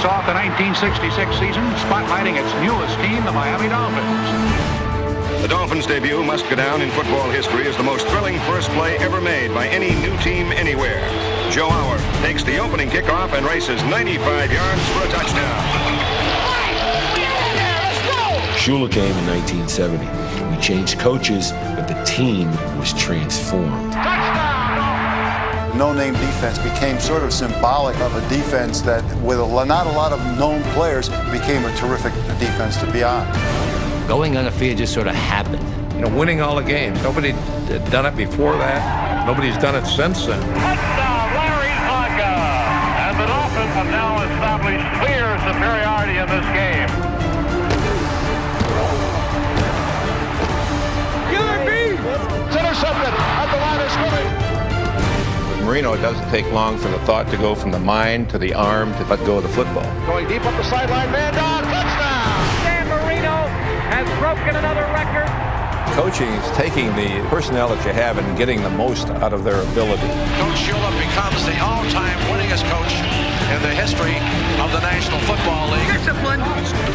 kicks off the 1966 season, spotlighting its newest team, the Miami Dolphins. The Dolphins' debut must go down in football history as the most thrilling first play ever made by any new team anywhere. Joe Howard takes the opening kickoff and races 95 yards for a touchdown. Shula came in 1970. We changed coaches, but the team was transformed. No-name defense became sort of symbolic of a defense that, with not a lot of known players, became a terrific defense to be on. Going on the field just sort of happened. You know, winning all the games. Nobody had done it before that. Nobody's done it since then. Touchdown, Larry Zonka! And the Dolphins have now established clear superiority in this game. It's intercepted at the line of scrimmage. With Marino, it doesn't take long for the thought to go from the mind to the arm to let go of the football. Going deep up the sideline, man down, touchdown! Dan Marino has broken another record. Coaching is taking the personnel that you have and getting the most out of their ability. Coach Shula becomes the all-time winningest coach in the history of the National Football League. Discipline!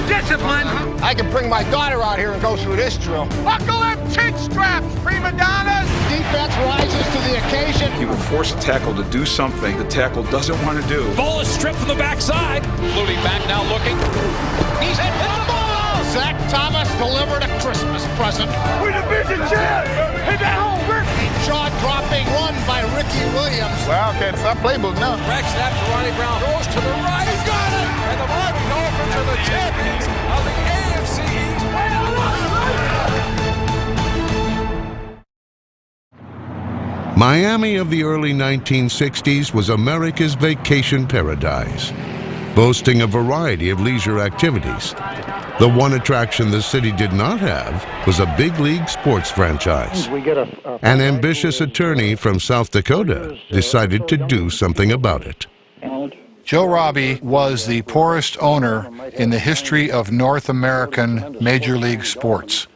Discipline! I can bring my daughter out here and go through this drill. Buckle them chin straps, prima donnas! Defense rises to the occasion. You will force a tackle to do something the tackle doesn't want to do. Ball is stripped from the backside. Flutie back now looking. He's hit the ball! Zach Thomas delivered a Christmas present. We're division champs! Hit that home, Ricky! Jaw-dropping run by Ricky Williams. Wildcats, our playbook now. Rack snap to Ronnie Brown. Goes to the right. He's got it! And the Miami Dolphins are the champions of the AFC East. Miami of the early 1960s was America's vacation paradise, boasting a variety of leisure activities. The one attraction the city did not have was a big league sports franchise. An ambitious attorney from South Dakota decided to do something about it. Joe Robbie was the poorest owner in the history of North American Major League sports.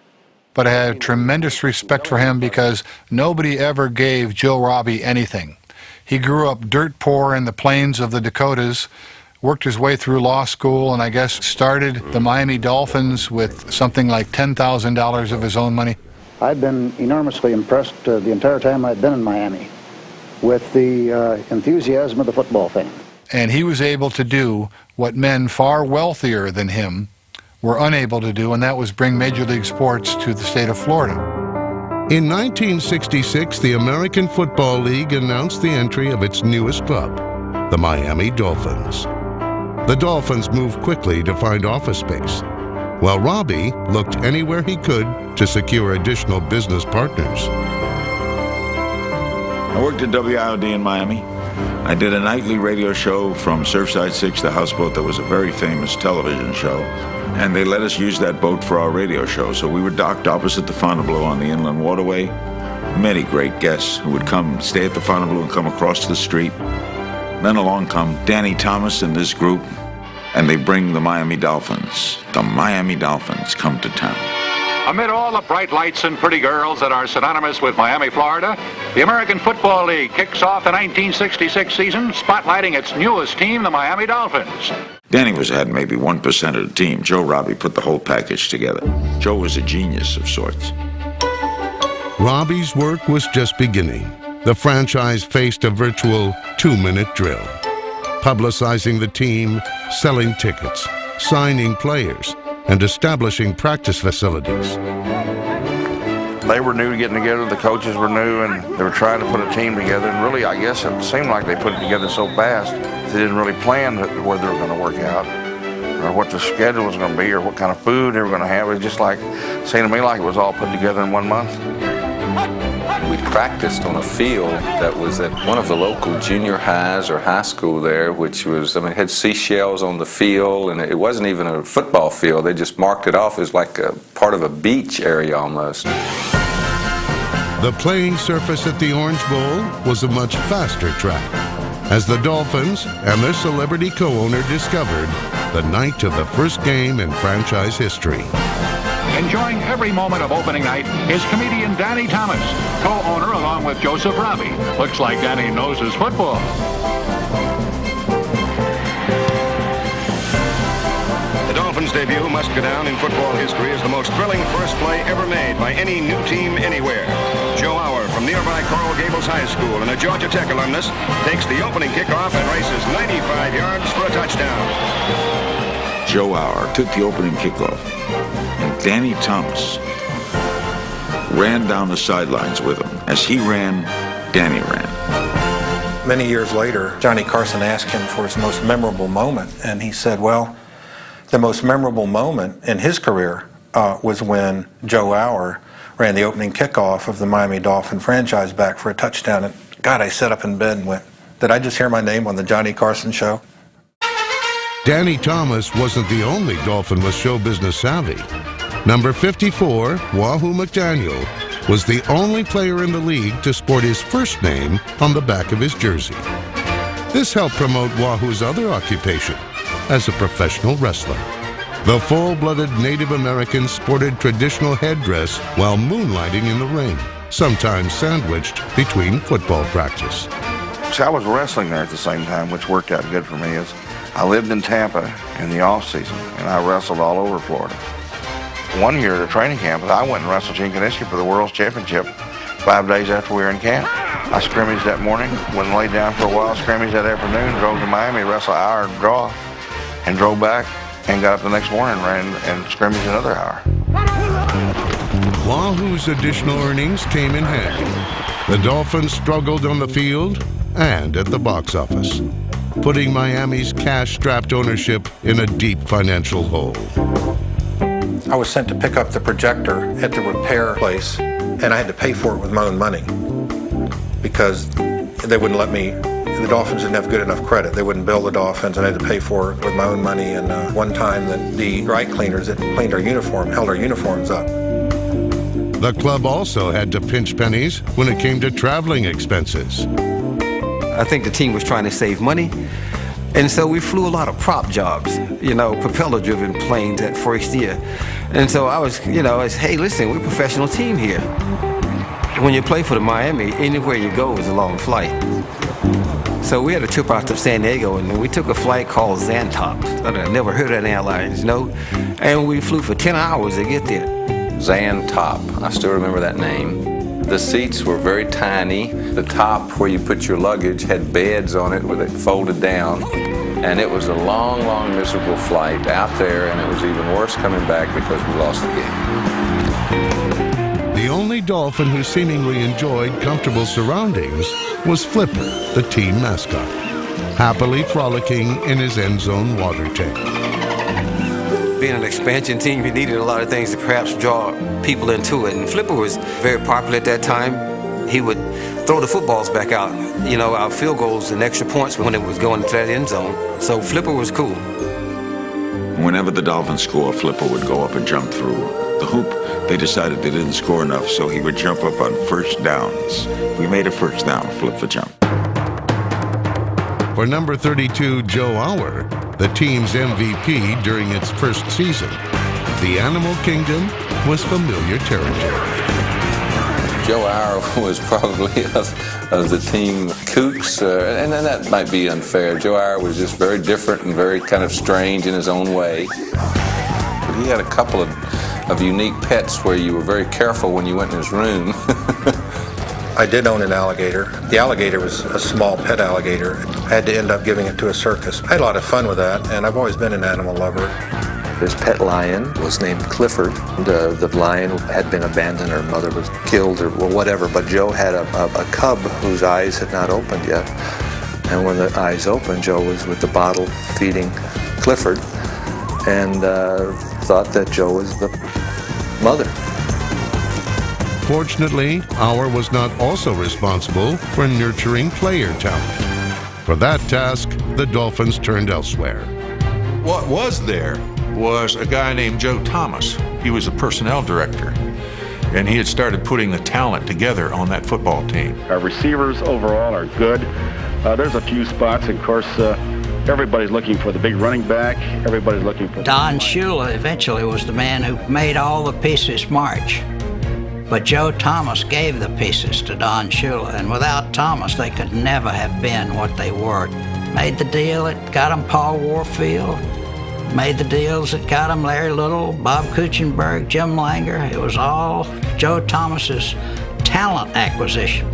But I had tremendous respect for him because nobody ever gave Joe Robbie anything. He grew up dirt poor in the plains of the Dakotas, worked his way through law school, and I guess started the Miami Dolphins with something like $10,000 of his own money. I've been enormously impressed the entire time I've been in Miami with the enthusiasm of the football fan. And he was able to do what men far wealthier than him were unable to do, and that was bring Major League sports to the state of Florida. In 1966, the American Football League announced the entry of its newest club, the Miami Dolphins. The Dolphins moved quickly to find office space, while Robbie looked anywhere he could to secure additional business partners. I worked at WIOD in Miami. I did a nightly radio show from Surfside 6, the houseboat that was a very famous television show, and they let us use that boat for our radio show. So we were docked opposite the Fontainebleau on the Inland Waterway. Many great guests who would come stay at the Fontainebleau and come across the street. Then along come Danny Thomas and this group, and they bring the Miami Dolphins. The Miami Dolphins come to town. Amid all the bright lights and pretty girls that are synonymous with Miami, Florida, the American Football League kicks off the 1966 season, spotlighting its newest team, the Miami Dolphins. Danny had maybe 1% of the team. Joe Robbie put the whole package together. Joe was a genius of sorts. Robbie's work was just beginning. The franchise faced a virtual 2-minute drill, publicizing the team, selling tickets, signing players, and establishing practice facilities. They were new getting together, the coaches were new, and they were trying to put a team together. And really, I guess it seemed like they put it together so fast, they didn't really plan where they were going to work out, or what the schedule was going to be, or what kind of food they were going to have. It was just like, seemed to me like it was all put together in 1 month. We practiced on a field that was at one of the local junior highs or high school there, which was, it had seashells on the field, and it wasn't even a football field. They just marked it off as like a part of a beach area almost. The playing surface at the Orange Bowl was a much faster track, as the Dolphins and their celebrity co-owner discovered the night of the first game in franchise history. Enjoying every moment of opening night is comedian Danny Thomas, co-owner along with Joseph Robbie. Looks like Danny knows his football. Dolphins' debut must go down in football history as the most thrilling first play ever made by any new team anywhere. Joe Auer from nearby Coral Gables High School and a Georgia Tech alumnus takes the opening kickoff and races 95 yards for a touchdown. Joe Auer took the opening kickoff, and Danny Thomas ran down the sidelines with him. As he ran, Danny ran. Many years later, Johnny Carson asked him for his most memorable moment, and he said, well, the most memorable moment in his career was when Joe Auer ran the opening kickoff of the Miami Dolphin franchise back for a touchdown. And God, I sat up in bed and went, did I just hear my name on the Johnny Carson show? Danny Thomas wasn't the only Dolphin with show business savvy. Number 54, Wahoo McDaniel, was the only player in the league to sport his first name on the back of his jersey. This helped promote Wahoo's other occupation as a professional wrestler. The full-blooded Native American sported traditional headdress while moonlighting in the ring, sometimes sandwiched between football practice. See, I was wrestling there at the same time, which worked out good for me. I lived in Tampa in the off-season, and I wrestled all over Florida. One year at a training camp, I went and wrestled Gene Kaniski for the World's Championship 5 days after we were in camp. I scrimmaged that morning, went and laid down for a while, scrimmaged that afternoon, drove to Miami, wrestled an hour draw, and drove back and got up the next morning and ran and scrimmaged another hour. Wahoo's additional earnings came in handy. The Dolphins struggled on the field and at the box office, putting Miami's cash-strapped ownership in a deep financial hole. I was sent to pick up the projector at the repair place, and I had to pay for it with my own money because they wouldn't let me. The Dolphins didn't have good enough credit. They wouldn't bill the Dolphins, and I had to pay for it with my own money. And one time, the dry cleaners that cleaned our uniform held our uniforms up. The club also had to pinch pennies when it came to traveling expenses. I think the team was trying to save money, and so we flew a lot of prop jobs, propeller-driven planes that first year. And so I was, hey, listen, we're a professional team here. When you play for the Miami, anywhere you go is a long flight. So we had a trip out to San Diego, and we took a flight called Zantop. I never heard of that airlines, and we flew for 10 hours to get there. Zantop, I still remember that name. The seats were very tiny. The top where you put your luggage had beds on it with it folded down. And it was a long, long, miserable flight out there, and it was even worse coming back because we lost the game. The only Dolphin who seemingly enjoyed comfortable surroundings was Flipper, the team mascot, happily frolicking in his end zone water tank. Being an expansion team, you needed a lot of things to perhaps draw people into it. And Flipper was very popular at that time. He would throw the footballs back out, our field goals and extra points when it was going to that end zone. So Flipper was cool. Whenever the Dolphins score, Flipper would go up and jump through the hoop. They decided they didn't score enough, so he would jump up on first downs. If we made a first down, Flip the jump. For number 32, Joe Auer, the team's MVP during its first season, the Animal Kingdom was familiar territory. Joe Auer was probably of the team kooks, and that might be unfair. Joe Auer was just very different and very kind of strange in his own way. But he had a couple of unique pets where you were very careful when you went in his room. I did own an alligator. The alligator was a small pet alligator. I had to end up giving it to a circus. I had a lot of fun with that, and I've always been an animal lover. His pet lion was named Clifford. The lion had been abandoned, her mother was killed or whatever, but Joe had a cub whose eyes had not opened yet. And when the eyes opened, Joe was with the bottle feeding Clifford and thought that Joe was the mother. Fortunately, Auer was not also responsible for nurturing player talent. For that task, the Dolphins turned elsewhere. What was there was a guy named Joe Thomas. He was the personnel director, and he had started putting the talent together on that football team. Our receivers overall are good. There's a few spots, of course, everybody's looking for the big running back. Everybody's looking for... Don Shula eventually was the man who made all the pieces march. But Joe Thomas gave the pieces to Don Shula, and without Thomas, they could never have been what they were. Made the deal, it got them Paul Warfield. made the deals that got him. Larry Little, Bob Kuchenberg, Jim Langer. It was all Joe Thomas's talent acquisition.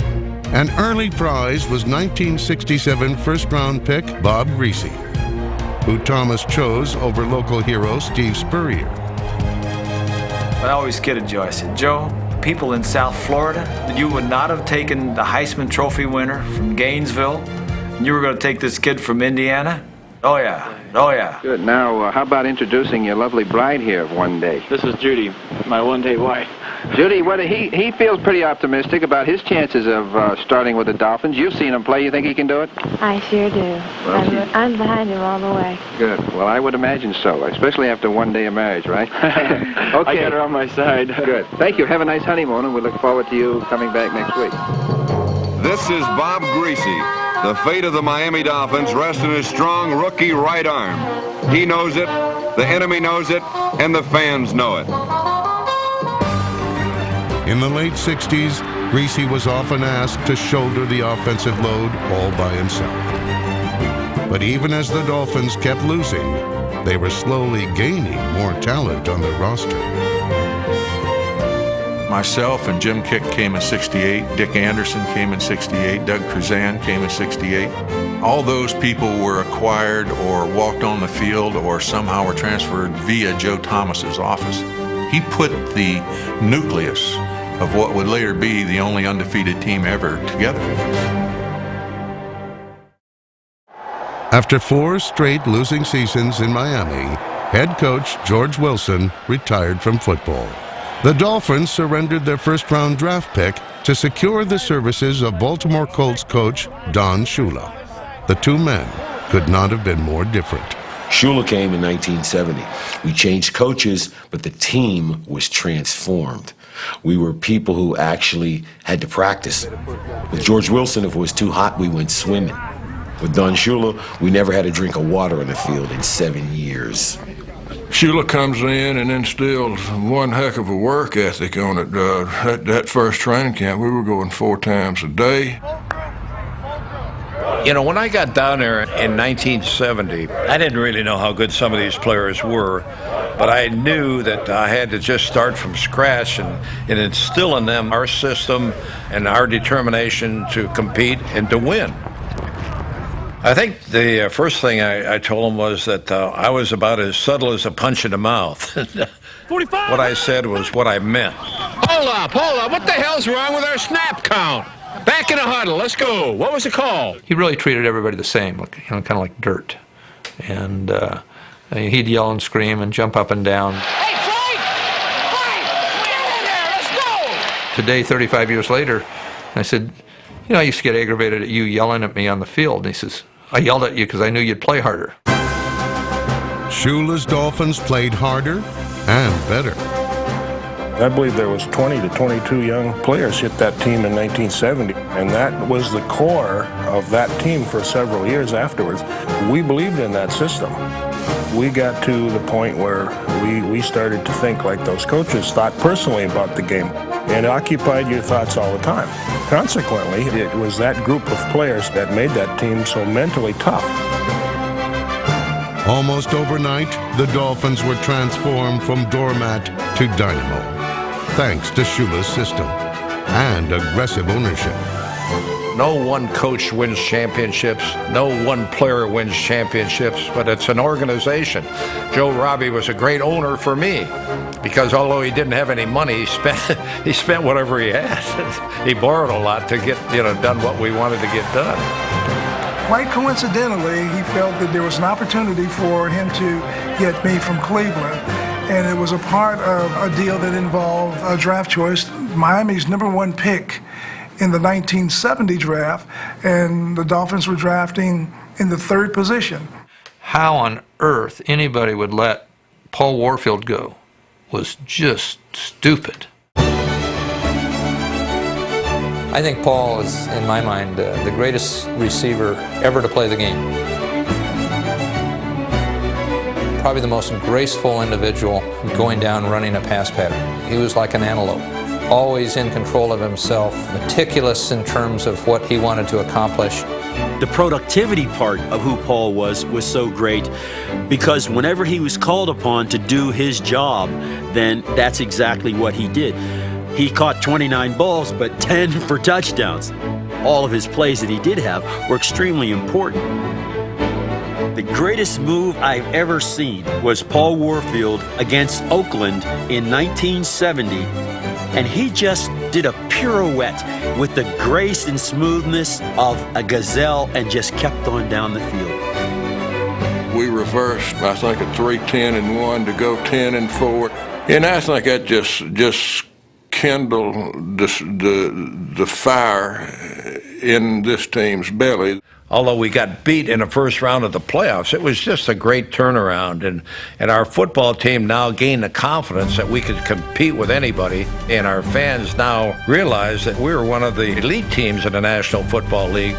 An early prize was 1967 first-round pick Bob Greasy, who Thomas chose over local hero Steve Spurrier. I always kidded Joe. I said, Joe, people in South Florida, you would not have taken the Heisman Trophy winner from Gainesville, and you were going to take this kid from Indiana? Oh, yeah. Oh, yeah. Good. Now, how about introducing your lovely bride here of one day? This is Judy, my one-day wife. Judy, he feels pretty optimistic about his chances of starting with the Dolphins. You've seen him play. You think he can do it? I sure do. Well, I'm behind him all the way. Good. Well, I would imagine so, especially after one day of marriage, right? Okay. I got her on my side. Good. Thank you. Have a nice honeymoon, and we look forward to you coming back next week. This is Bob Greasy. The fate of the Miami Dolphins rests in his strong rookie right arm. He knows it, the enemy knows it, and the fans know it. In the late 60s, Greasy was often asked to shoulder the offensive load all by himself. But even as the Dolphins kept losing, they were slowly gaining more talent on their roster. Myself and Jim Kick came in 68, Dick Anderson came in 68, Doug Cruzan came in 68. All those people were acquired or walked on the field or somehow were transferred via Joe Thomas's office. He put the nucleus of what would later be the only undefeated team ever together. After 4 straight losing seasons in Miami, head coach George Wilson retired from football. The Dolphins surrendered their first-round draft pick to secure the services of Baltimore Colts coach Don Shula. The two men could not have been more different. Shula came in 1970. We changed coaches, but the team was transformed. We were people who actually had to practice. With George Wilson, if it was too hot, we went swimming. With Don Shula, we never had a drink of water on the field in 7 years. Shula comes in and instills one heck of a work ethic on it. That first training camp, we were going 4 times a day. You know, when I got down there in 1970, I didn't really know how good some of these players were, but I knew that I had to just start from scratch and instill in them our system and our determination to compete and to win. I think the first thing I told them was that I was about as subtle as a punch in the mouth. 45. What I said was what I meant. Hold up. What the hell's wrong with our snap count? Back in a huddle. Let's go. What was the call? He really treated everybody the same, kind of like dirt. And he'd yell and scream and jump up and down. Hey, Frank! Get in there. Let's go! Today, 35 years later, I said, you know, I used to get aggravated at you yelling at me on the field. And he says, I yelled at you because I knew you'd play harder. Shula's Dolphins played harder and better. I believe there was 20 to 22 young players hit that team in 1970, and that was the core of that team for several years afterwards. We believed in that system. We got to the point where we started to think like those coaches thought personally about the game, and it occupied your thoughts all the time. Consequently, it was that group of players that made that team so mentally tough. Almost overnight, the Dolphins were transformed from doormat to dynamo, thanks to Shula's system and aggressive ownership. No one coach wins championships. No one player wins championships, but it's an organization. Joe Robbie was a great owner for me because although he didn't have any money, he spent whatever he had. He borrowed a lot to get done what we wanted to get done. Quite coincidentally, he felt that there was an opportunity for him to get me from Cleveland. And it was a part of a deal that involved a draft choice, Miami's #1 pick in the 1970 draft, and the Dolphins were drafting in the 3rd position. How on earth anybody would let Paul Warfield go was just stupid. I think Paul is, in my mind, the greatest receiver ever to play the game. Probably the most graceful individual going down running a pass pattern. He was like an antelope. always in control of himself, meticulous in terms of what he wanted to accomplish. The productivity part of who Paul was so great because whenever he was called upon to do his job, then that's exactly what he did. He caught 29 balls, but 10 for touchdowns. All of his plays that he did have were extremely important. The greatest move I've ever seen was Paul Warfield against Oakland in 1970, and he just did a pirouette with the grace and smoothness of a gazelle and just kept on down the field. We reversed, I think, a 3-10-1 to go 10-4, and I think that just kindled the fire in this team's belly. Although we got beat in the first round of the playoffs, it was just a great turnaround. And our football team now gained the confidence that we could compete with anybody. And our fans now realize that we were one of the elite teams in the National Football League.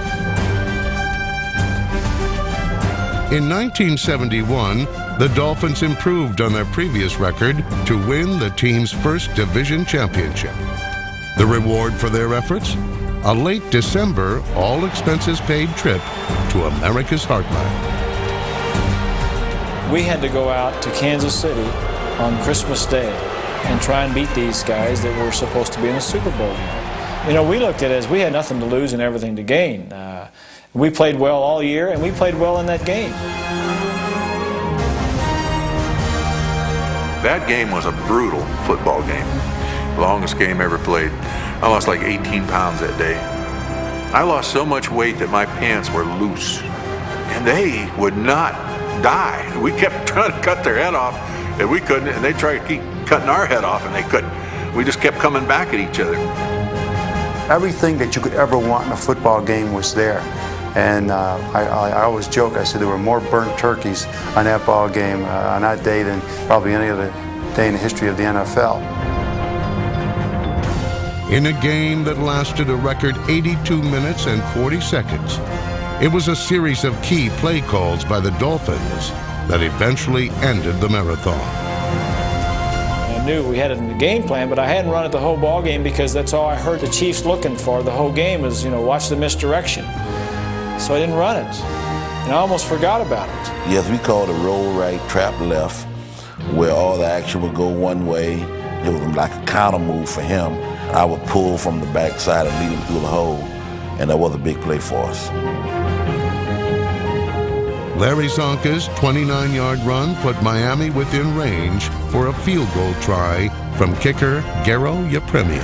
In 1971, the Dolphins improved on their previous record to win the team's first division championship. The reward for their efforts? A late December, all-expenses-paid trip to America's heartland. We had to go out to Kansas City on Christmas Day and try and beat these guys that were supposed to be in the Super Bowl game. You know, we looked at it as we had nothing to lose and everything to gain. We played well all year, and we played well in that game. That game was a brutal football game. Longest game ever played. I lost like 18 pounds that day. I lost so much weight that my pants were loose. And they would not die. We kept trying to cut their head off, and we couldn't, and they tried to keep cutting our head off, and they couldn't. We just kept coming back at each other. Everything that you could ever want in a football game was there. And I always joke, I said there were more burnt turkeys on that ball game on that day than probably any other day in the history of the NFL. In a game that lasted a record 82 minutes and 40 seconds, it was a series of key play calls by the Dolphins that eventually ended the marathon. I knew we had it in the game plan, but I hadn't run it the whole ball game because that's all I heard the Chiefs looking for the whole game was, you know, watch the misdirection. So I didn't run it, and I almost forgot about it. Yes, we called a roll right, trap left, where all the action would go one way. It was like a counter move for him. I would pull from the backside and lead him through the hole, and that was a big play for us. Larry Zonka's 29-yard run put Miami within range for a field goal try from kicker Garo Yepremian.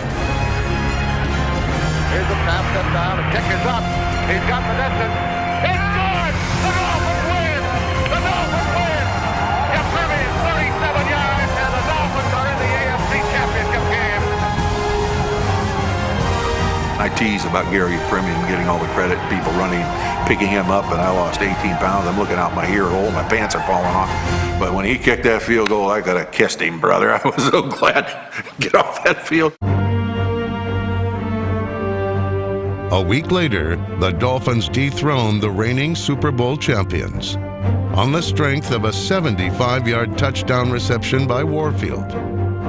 Here's a pass set down, the kick is up. He's got the distance. He scored! The Dolphins win! The Dolphins win! Yepremian, 37 yards, and the Dolphins are in the AFC Championship game. I tease about Gary Yepremian getting all the credit, people running, picking him up, and I lost 18 pounds. I'm looking out my ear hole, my pants are falling off. But when he kicked that field goal, I could have kissed him, brother. I was so glad to get off that field. A week later, the Dolphins dethroned the reigning Super Bowl champions on the strength of a 75-yard touchdown reception by Warfield,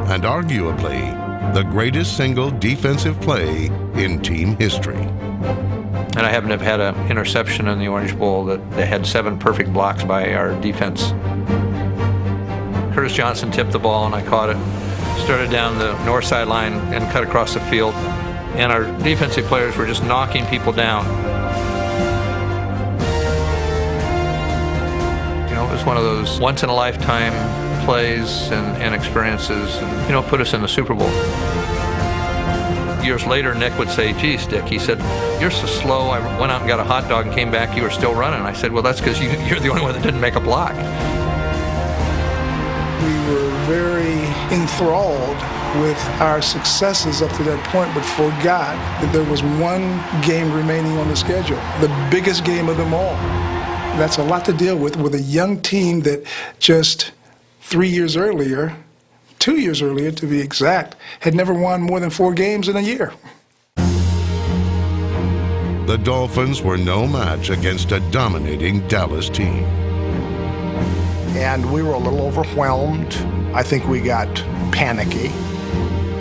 and arguably the greatest single defensive play in team history. And I happen to have had an interception in the Orange Bowl that had 7 perfect blocks by our defense. Curtis Johnson tipped the ball and I caught it. Started down the north sideline and cut across the field. And our defensive players were just knocking people down. You know, it was one of those once-in-a-lifetime plays and experiences, and, you know, put us in the Super Bowl. Years later, Nick would say, geez, Dick, he said, you're so slow. I went out and got a hot dog and came back, you were still running. I said, well, that's because you're the only one that didn't make a block. We were very enthralled with our successes up to that point, but forgot that there was one game remaining on the schedule, the biggest game of them all. That's a lot to deal with a young team that just 3 years earlier, 2 years earlier to be exact, had never won more than 4 games in a year. The Dolphins were no match against a dominating Dallas team. And we were a little overwhelmed. I think we got panicky.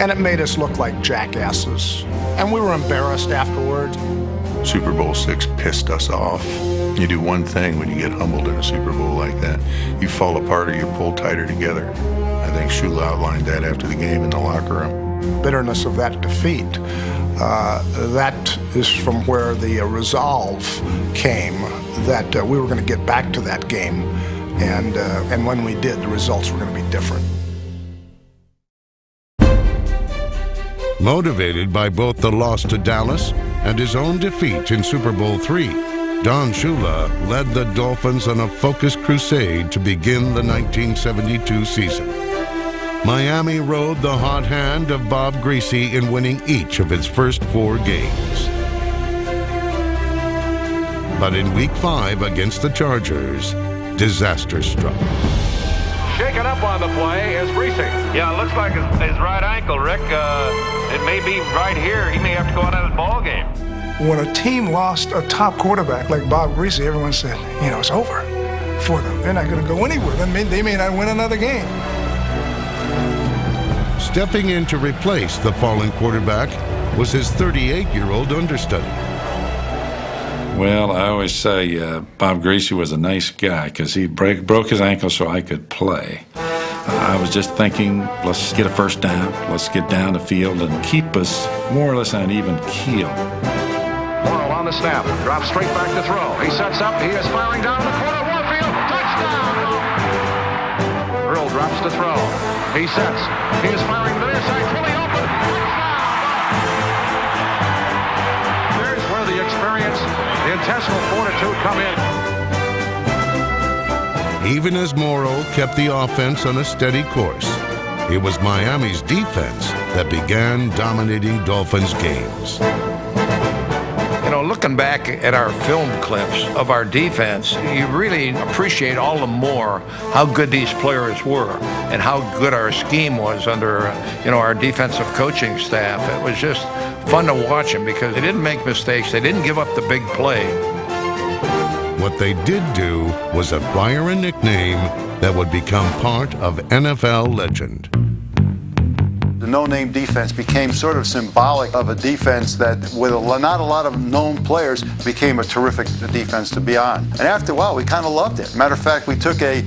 and it made us look like jackasses. And we were embarrassed afterward. Super Bowl VI pissed us off. You do one thing when you get humbled in a Super Bowl like that. You fall apart or you pull tighter together. I think Shula outlined that after the game in the locker room. Bitterness of that defeat, that is from where the resolve came that we were going to get back to that game. And when we did, the results were going to be different. Motivated by both the loss to Dallas and his own defeat in Super Bowl III, Don Shula led the Dolphins on a focused crusade to begin the 1972 season. Miami rode the hot hand of Bob Greasy in winning each of its first 4 games. But in Week 5 against the Chargers, disaster struck. Shaken up on the play is Greasy. Yeah, it looks like his right ankle, Rick. It may be right here. He may have to go out of the ball game. When a team lost a top quarterback like Bob Greasy, everyone said, it's over for them. They're not going to go anywhere. They may not win another game. Stepping in to replace the fallen quarterback was his 38-year-old understudy. Well, I always say Bob Greasy was a nice guy because he broke his ankle so I could play. I was just thinking, let's get a first down, let's get down the field and keep us more or less on an even keel. Morrill on the snap, drops straight back to throw. He sets up, he is firing down the corner, Warfield, touchdown! Earl drops to throw. He sets, he is firing to the near side, fully open, touchdown! There's where the experience, the intestinal fortitude come in. Even as Morrow kept the offense on a steady course, it was Miami's defense that began dominating Dolphins games. Looking back at our film clips of our defense, you really appreciate all the more how good these players were and how good our scheme was under, our defensive coaching staff. It was just fun to watch them because they didn't make mistakes. They didn't give up the big play. What they did do was acquire a nickname that would become part of NFL legend. The no-name defense became sort of symbolic of a defense that, with not a lot of known players, became a terrific defense to be on. And after a while, we kind of loved it. Matter of fact, we took a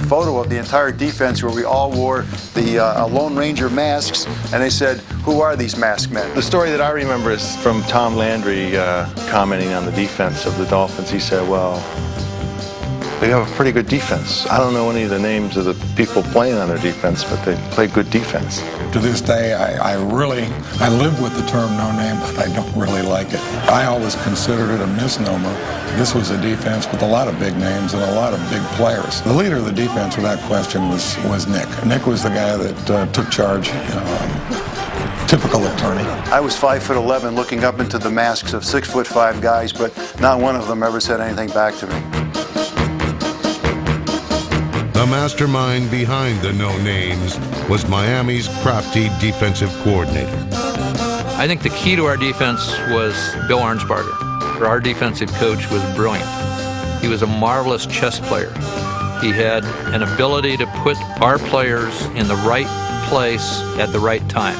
photo of the entire defense where we all wore the Lone Ranger masks, and they said, "Who are these masked men?" The story that I remember is from Tom Landry commenting on the defense of the Dolphins. He said, "Well, they have a pretty good defense. I don't know any of the names of the people playing on their defense, but they play good defense." To this day, I live with the term no name, but I don't really like it. I always considered it a misnomer. This was a defense with a lot of big names and a lot of big players. The leader of the defense, without question, was Nick. Nick was the guy that took charge. Typical attorney. I was 5'11", looking up into the masks of 6'5" guys, but not one of them ever said anything back to me. The mastermind behind the no names was Miami's crafty defensive coordinator. I think the key to our defense was Bill Arnsparger. Our defensive coach was brilliant. He was a marvelous chess player. He had an ability to put our players in the right place at the right time.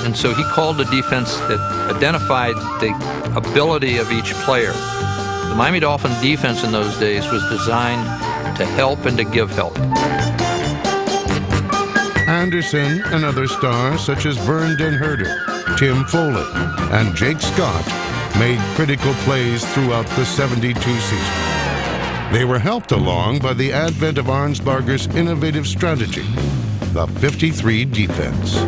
And so he called a defense that identified the ability of each player. The Miami Dolphin defense in those days was designed to help and to give help. Anderson and other stars such as Vern Den Herder, Tim Foley, and Jake Scott made critical plays throughout the 72 season. They were helped along by the advent of Arnsparger's innovative strategy, the 53 defense.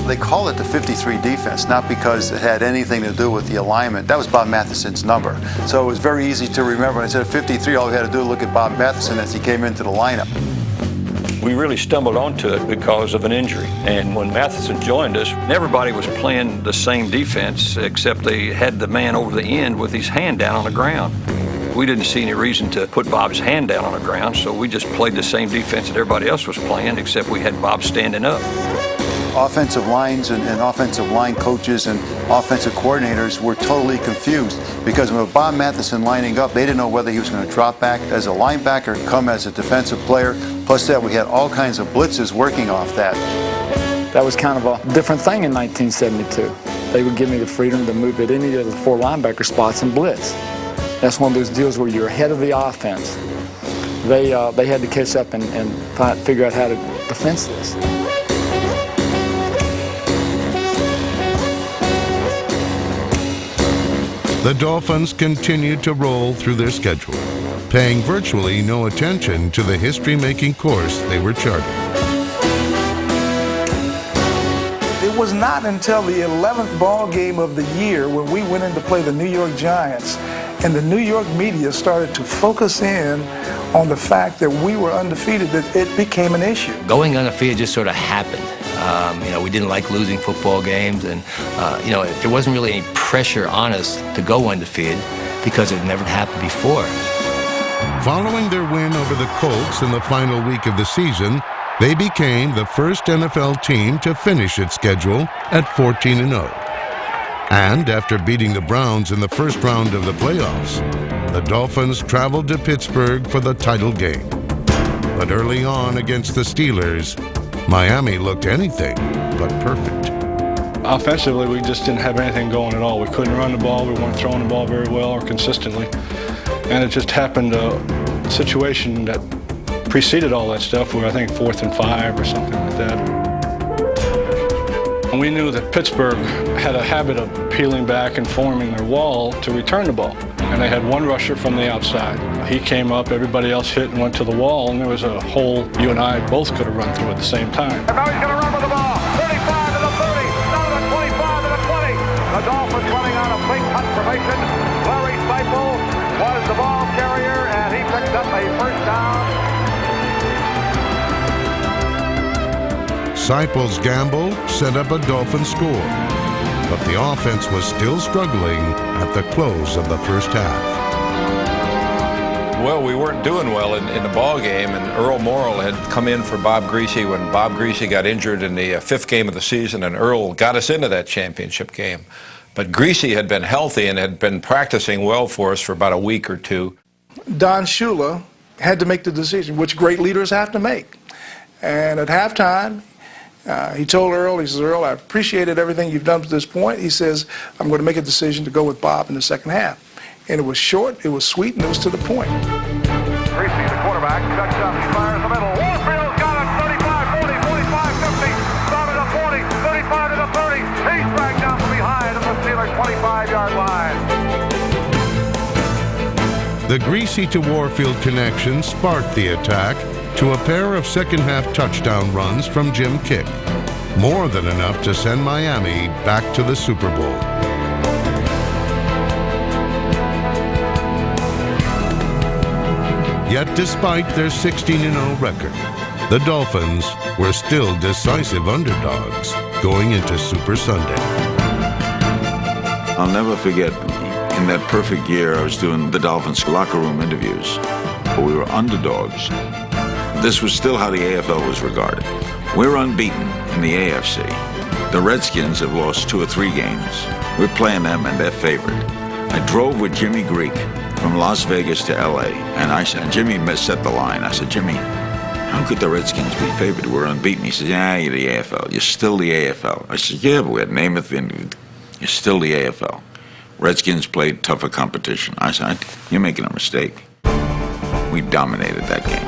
They call it the 53 defense, not because it had anything to do with the alignment. That was Bob Matheson's number. So it was very easy to remember. When I said 53, all we had to do was look at Bob Matheson as he came into the lineup. We really stumbled onto it because of an injury. And when Matheson joined us, everybody was playing the same defense, except they had the man over the end with his hand down on the ground. We didn't see any reason to put Bob's hand down on the ground, so we just played the same defense that everybody else was playing, except we had Bob standing up. Offensive lines and offensive line coaches and offensive coordinators were totally confused because with Bob Matheson lining up, they didn't know whether he was going to drop back as a linebacker, come as a defensive player. Plus that, we had all kinds of blitzes working off that. That was kind of a different thing in 1972. They would give me the freedom to move at any of the 4 linebacker spots and blitz. That's one of those deals where you're ahead of the offense. They had to catch up and figure out how to defense this. The Dolphins continued to roll through their schedule, paying virtually no attention to the history-making course they were charting. It was not until the 11th ball game of the year when we went in to play the New York Giants and the New York media started to focus in on the fact that we were undefeated that it became an issue. Going undefeated just sort of happened. We didn't like losing football games, and there wasn't really any pressure on us to go undefeated because it never happened before. Following their win over the Colts in the final week of the season, they became the first NFL team to finish its schedule at 14-0. And after beating the Browns in the first round of the playoffs, the Dolphins traveled to Pittsburgh for the title game. But early on against the Steelers, Miami looked anything but perfect. Offensively, we just didn't have anything going at all. We couldn't run the ball, we weren't throwing the ball very well or consistently. And it just happened a situation that preceded all that stuff. We were, I think, 4th and 5 or something like that. And we knew that Pittsburgh had a habit of peeling back and forming their wall to return the ball. And they had one rusher from the outside. He came up, everybody else hit and went to the wall, and there was a hole you and I both could have run through at the same time. And now he's going to run with the ball. 35 to the 30, now to the 25 to the 20. The Dolphins running on a fake punt formation. Larry Seipel was the ball carrier, and he picked up a first down. Seipel's gamble set up a Dolphin score, but the offense was still struggling at the close of the first half. Well, we weren't doing well in the ball game, and Earl Morrill had come in for Bob Greasy when Bob Greasy got injured in the 5th game of the season, and Earl got us into that championship game. But Greasy had been healthy and had been practicing well for us for about a week or 2. Don Shula had to make the decision, which great leaders have to make. And at halftime, he told Earl, he says, Earl, I appreciated everything you've done to this point. He says, I'm going to make a decision to go with Bob in the second half. And it was short, it was sweet, and it was to the point. Greasy, the quarterback, cuts up, he fires the middle. Warfield's got it, 35, 40, 45, 50, started to 40, 35 to the 30. He's dragged down from behind at the Steelers' 25-yard line. The Greasy to Warfield connection sparked the attack to a pair of second-half touchdown runs from Jim Kick, more than enough to send Miami back to the Super Bowl. Yet despite their 16-0 record, the Dolphins were still decisive underdogs going into Super Sunday. I'll never forget, in that perfect year, I was doing the Dolphins locker room interviews, but we were underdogs. This was still how the AFL was regarded. We're unbeaten in the AFC. The Redskins have lost 2 or 3 games. We're playing them and they're favored. I drove with Jimmy Greek from Las Vegas to LA, and I said, Jimmy set the line. I said, Jimmy, how could the Redskins be favored? We're unbeaten. He said, yeah, you're the AFL. You're still the AFL. I said, yeah, but we had Namath and you're still the AFL. Redskins played tougher competition. I said, you're making a mistake. We dominated that game.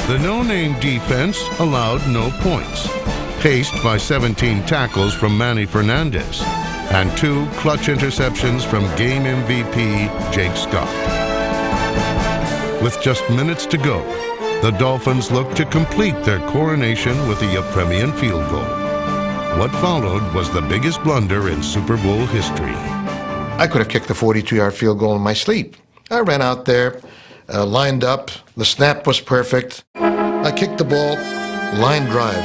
The no-name defense allowed no points, paced by 17 tackles from Manny Fernandez and 2 clutch interceptions from game MVP Jake Scott. With just minutes to go, the Dolphins looked to complete their coronation with the Ypres field goal. What followed was the biggest blunder in Super Bowl history. I could have kicked the 42-yard field goal in my sleep. I ran out there, lined up, the snap was perfect. I kicked the ball, line drive.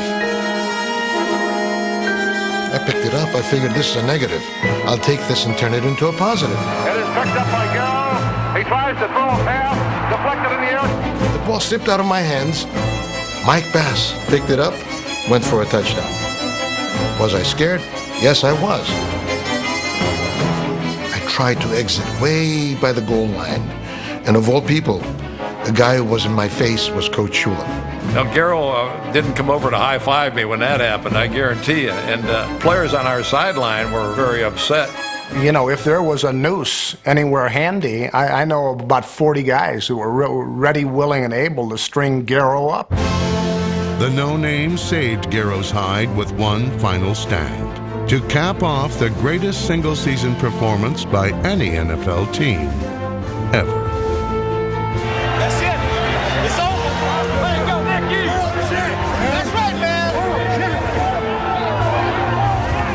I picked it up, I figured this is a negative. I'll take this and turn it into a positive. It is picked up by Garrow. He tries to throw a pass, deflected in the air. The ball slipped out of my hands. Mike Bass picked it up, went for a touchdown. Was I scared? Yes, I was. I tried to exit way by the goal line, and of all people, the guy who was in my face was Coach Shula. Now, Garrow didn't come over to high-five me when that happened, I guarantee you. And players on our sideline were very upset. You know, if there was a noose anywhere handy, I know of about 40 guys who were ready, willing, and able to string Garrow up. The no-name saved Garrow's hide with one final stand to cap off the greatest single-season performance by any NFL team ever. That's it. It's over. Way to go, Nicky. That's right, man.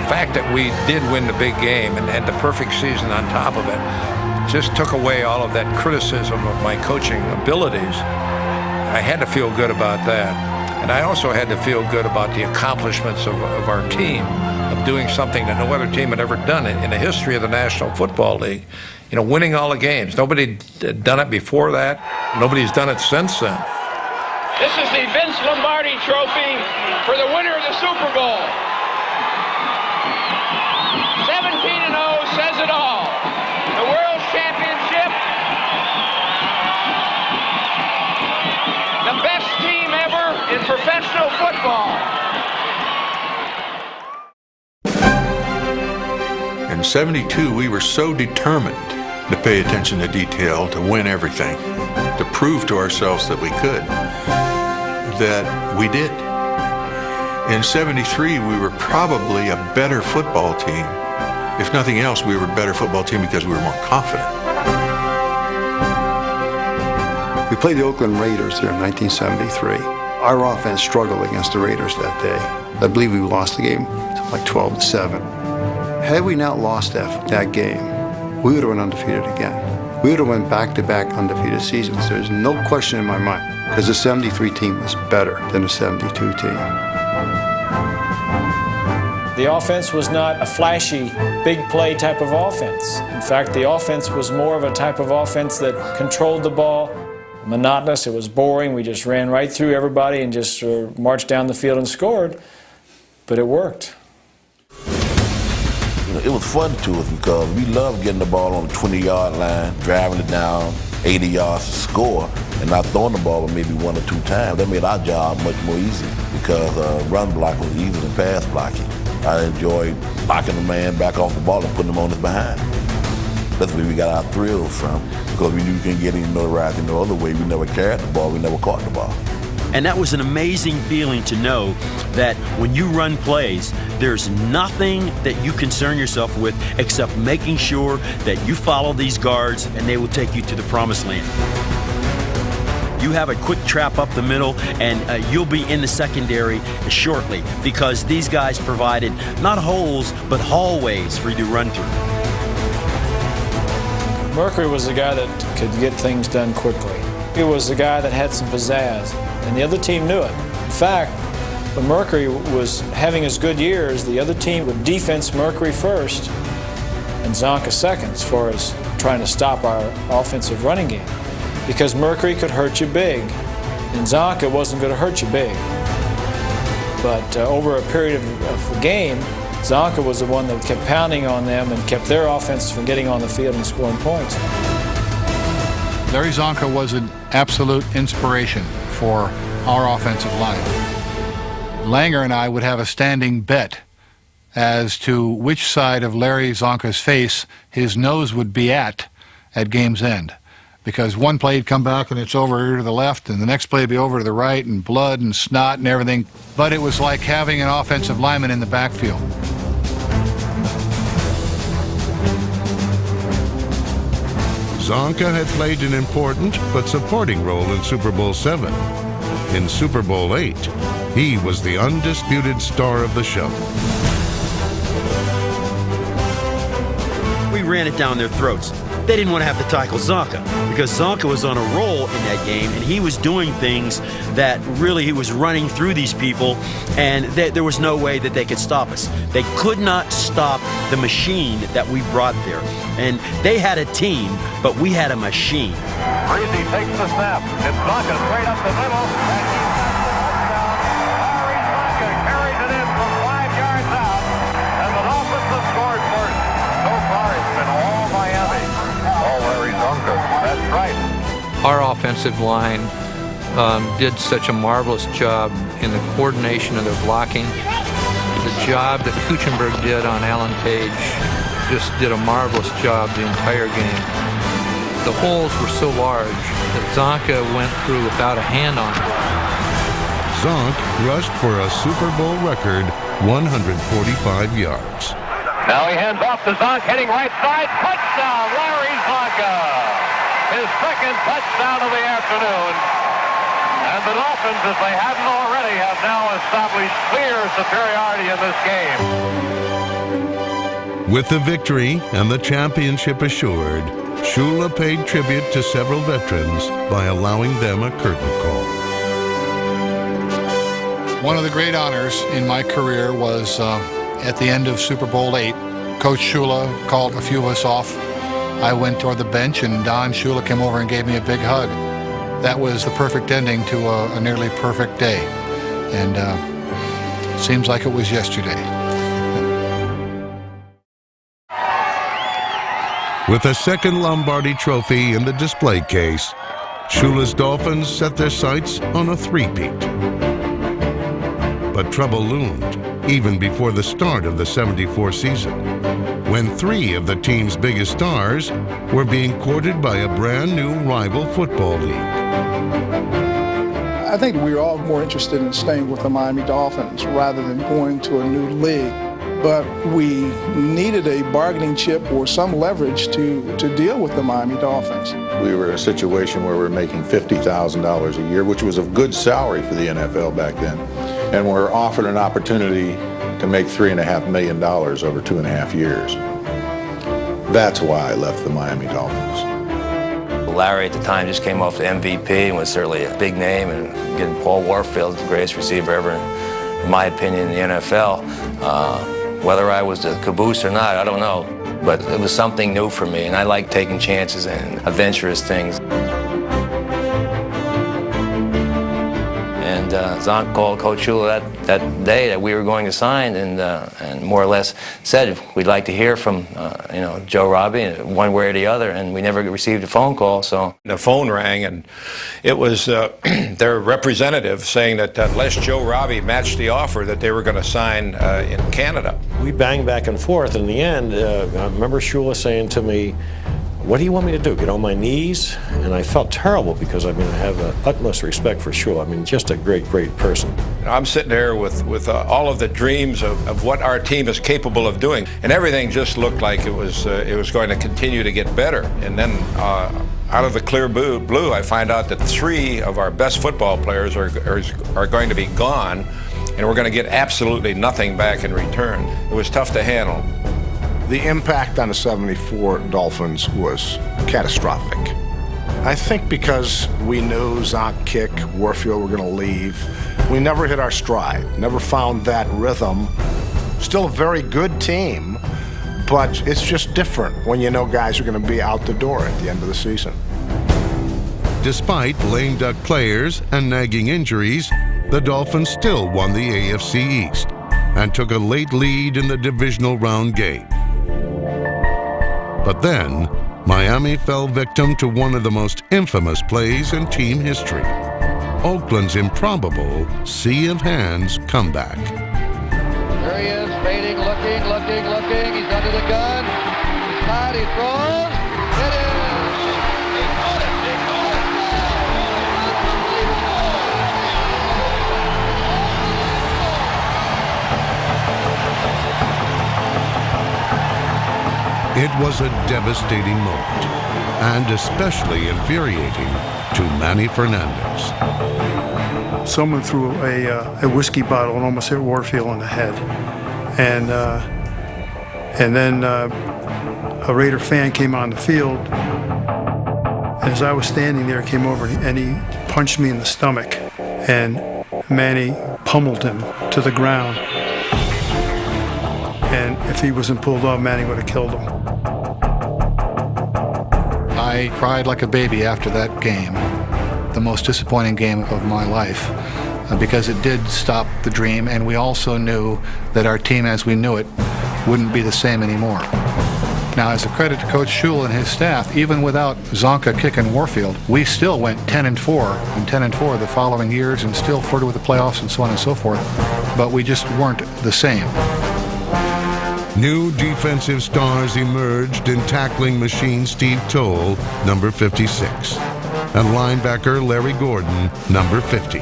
The fact that we did win the big game and had the perfect season on top of it just took away all of that criticism of my coaching abilities. I had to feel good about that. And I also had to feel good about the accomplishments of our team, of doing something that no other team had ever done in the history of the National Football League. You know, winning all the games. Nobody had done it before that. Nobody's done it since then. This is the Vince Lombardi Trophy for the winner of the Super Bowl. 17-0 says it all. The World Championship. The best team ever in professional football. In '72, we were so determined to pay attention to detail, to win everything, to prove to ourselves that we could, that we did. In '73, we were probably a better football team. If nothing else, we were a better football team because we were more confident. We played the Oakland Raiders here in 1973. Our offense struggled against the Raiders that day. I believe we lost the game like 12-7. Had we not lost that game, we would have been undefeated again. We would have went back-to-back undefeated seasons. There's no question in my mind, because the 73 team was better than the 72 team. The offense was not a flashy, big play type of offense. In fact, the offense was more of a type of offense that controlled the ball, monotonous, it was boring. We just ran right through everybody and just marched down the field and scored, but it worked. You know, it was fun to us because we loved getting the ball on the 20-yard line, driving it down 80 yards to score, and not throwing the ball but maybe 1 or 2 times. That made our job much more easy because run block was easier than pass blocking. I enjoyed knocking the man back off the ball and putting him on his behind. That's where we got our thrill from, because we knew we couldn't get any notoriety no other way. We never carried the ball, we never caught the ball. And that was an amazing feeling to know that when you run plays, there's nothing that you concern yourself with except making sure that you follow these guards and they will take you to the promised land. You have a quick trap up the middle and you'll be in the secondary shortly because these guys provided not holes but hallways for you to run through. Mercury was the guy that could get things done quickly. He was the guy that had some pizzazz, and the other team knew it. In fact, when Mercury was having his good years, the other team would defense Mercury first and Zonka second as far as trying to stop our offensive running game, because Mercury could hurt you big, and Zonka wasn't going to hurt you big. But over a period of the game, Zonka was the one that kept pounding on them and kept their offense from getting on the field and scoring points. Larry Zonka was an absolute inspiration for our offensive line. Langer and I would have a standing bet as to which side of Larry Zonka's face his nose would be at game's end. Because one play would come back and it's over here to the left, and the next play would be over to the right, and blood and snot and everything. But it was like having an offensive lineman in the backfield. Zonka had played an important but supporting role in Super Bowl VII. In Super Bowl VIII, he was the undisputed star of the show. We ran it down their throats. They didn't want to have to tackle Zonka because Zonka was on a roll in that game, and he was doing things that really he was running through these people, and there was no way that they could stop us. They could not stop the machine that we brought there. And they had a team, but we had a machine. Breezy takes the snap. It's Zonka straight up the middle. And he's Larry Zonka carries it in from 5 yards out. And the Dolphins have scored first. So far it's been all Miami. All Larry Zonka. That's right. Our offensive line did such a marvelous job in the coordination of their blocking. The job that Kuchenberg did on Alan Page just did a marvelous job the entire game. The holes were so large that Zonka went through without a hand on it. Zonk rushed for a Super Bowl record 145 yards. Now he hands off to Zonk, heading right side. Touchdown, Larry Zonka! His second touchdown of the afternoon. And the Dolphins, if they hadn't already, have now established clear superiority in this game. With the victory and the championship assured, Shula paid tribute to several veterans by allowing them a curtain call. One of the great honors in my career was at the end of Super Bowl VIII. Coach Shula called a few of us off. I went toward the bench, and Don Shula came over and gave me a big hug. That was the perfect ending to a nearly perfect day. And seems like it was yesterday. With a second Lombardi trophy in the display case, Shula's Dolphins set their sights on a three-peat. But trouble loomed even before the start of the '74 season, when three of the team's biggest stars were being courted by a brand new rival football league. I think we were all more interested in staying with the Miami Dolphins rather than going to a new league. But we needed a bargaining chip or some leverage to deal with the Miami Dolphins. We were in a situation where we were making $50,000 a year, which was a good salary for the NFL back then. And we're offered an opportunity to make $3.5 million over 2.5 years. That's why I left the Miami Dolphins. Larry at the time just came off the MVP and was certainly a big name, and getting Paul Warfield, the greatest receiver ever, in my opinion, in the NFL. Whether I was the caboose or not, I don't know. But it was something new for me, and I like taking chances and adventurous things. And Zonk called Coach Shula that day that we were going to sign, and more or less said we'd like to hear from Joe Robbie one way or the other, and we never received a phone call. So the phone rang, and it was their representative saying that unless Joe Robbie matched the offer, that they were going to sign in Canada. We banged back and forth, and in the end, I remember Shula saying to me, "What do you want me to do, get on my knees?" And I felt terrible because, I have the utmost respect for Shula. Just a great, great person. I'm sitting there with all of the dreams of what our team is capable of doing, and everything just looked like it was going to continue to get better. And then out of the clear blue, I find out that three of our best football players are going to be gone, and we're going to get absolutely nothing back in return. It was tough to handle. The impact on the '74 Dolphins was catastrophic. I think because we knew Zonk, Kick, Warfield were going to leave, we never hit our stride, never found that rhythm. Still a very good team, but it's just different when you know guys are going to be out the door at the end of the season. Despite lame duck players and nagging injuries, the Dolphins still won the AFC East and took a late lead in the divisional round game. But then, Miami fell victim to one of the most infamous plays in team history. Oakland's improbable sea of hands comeback. There he is, fading, looking. He's under the gun. He's tied, he throws. It is. He caught it. It was a devastating moment, and especially infuriating to Manny Fernandez. Someone threw a whiskey bottle and almost hit Warfield in the head. And then a Raider fan came on the field. And as I was standing there, came over and he punched me in the stomach. And Manny pummeled him to the ground. And if he wasn't pulled off, Manny would have killed him. I cried like a baby after that game, the most disappointing game of my life, because it did stop the dream, and we also knew that our team as we knew it wouldn't be the same anymore. Now, as a credit to Coach Shula and his staff, even without Zonka kicking Warfield, we still went 10-4 and 10-4 the following years and still flirted with the playoffs and so on and so forth. But we just weren't the same. New defensive stars emerged in tackling machine Steve Toll, number 56, and linebacker Larry Gordon, number 50.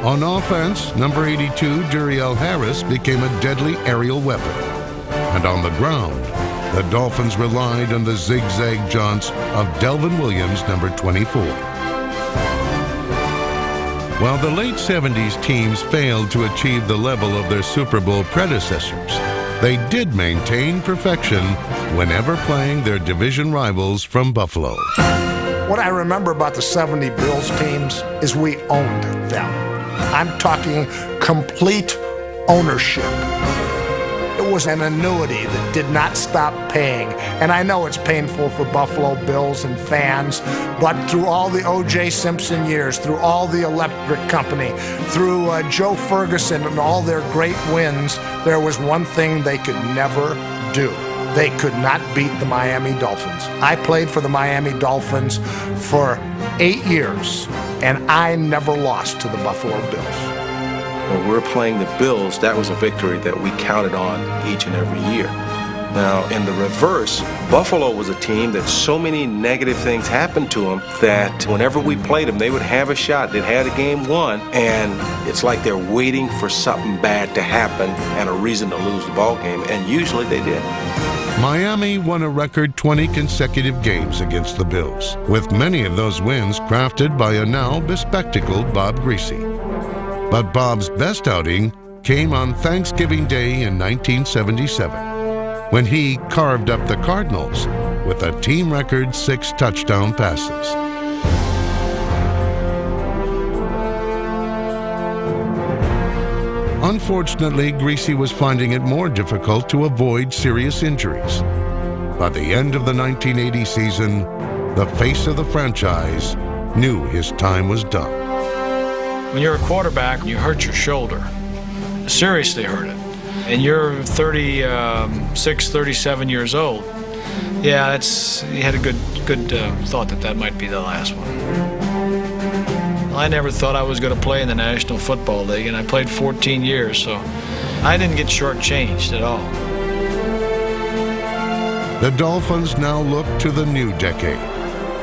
On offense, number 82, Duriel Harris, became a deadly aerial weapon. And on the ground, the Dolphins relied on the zigzag jaunts of Delvin Williams, number 24. While the late 70s teams failed to achieve the level of their Super Bowl predecessors, they did maintain perfection whenever playing their division rivals from Buffalo. What I remember about the 70 Bills teams is we owned them. I'm talking complete ownership. It was an annuity that did not stop paying. And I know it's painful for Buffalo Bills and fans, but through all the O.J. Simpson years, through all the electric company, through Joe Ferguson and all their great wins, there was one thing they could never do. They could not beat the Miami Dolphins. I played for the Miami Dolphins for 8 years, and I never lost to the Buffalo Bills. When we're playing the Bills, that was a victory that we counted on each and every year. Now, in the reverse, Buffalo was a team that so many negative things happened to them that whenever we played them, they would have a shot. They'd had a game won, and it's like they're waiting for something bad to happen and a reason to lose the ball game, and usually they did. Miami won a record 20 consecutive games against the Bills, with many of those wins crafted by a now bespectacled Bob Griese. But Bob's best outing came on Thanksgiving Day in 1977, when he carved up the Cardinals with a team record 6 touchdown passes. Unfortunately, Griese was finding it more difficult to avoid serious injuries. By the end of the 1980 season, the face of the franchise knew his time was done. When you're a quarterback and you hurt your shoulder, seriously hurt it, and you're 36, 37 years old, yeah, you had a good thought that might be the last one. I never thought I was going to play in the National Football League, and I played 14 years, so I didn't get shortchanged at all. The Dolphins now look to the new decade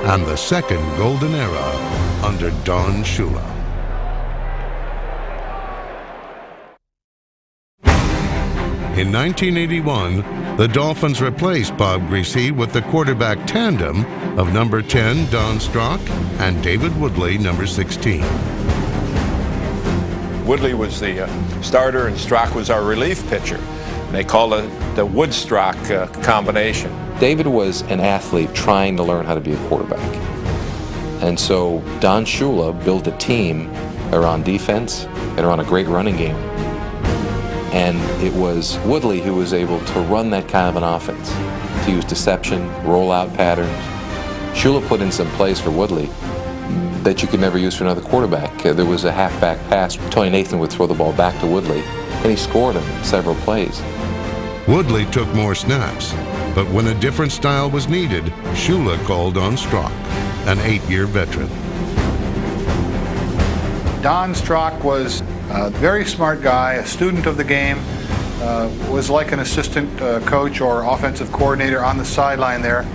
and the second golden era under Don Shula. In 1981, the Dolphins replaced Bob Griese with the quarterback tandem of number 10, Don Strock, and David Woodley, number 16. Woodley was the starter and Strock was our relief pitcher. And they called it the Wood-Strock combination. David was an athlete trying to learn how to be a quarterback. And so Don Shula built a team around defense and around a great running game. And it was Woodley who was able to run that kind of an offense, to use deception, rollout patterns. Shula put in some plays for Woodley that you could never use for another quarterback. There was a halfback pass. Tony Nathan would throw the ball back to Woodley, and he scored in several plays. Woodley took more snaps, but when a different style was needed, Shula called on Strock, an 8-year veteran. Don Strock was a very smart guy, a student of the game, was like an assistant coach or offensive coordinator on the sideline there.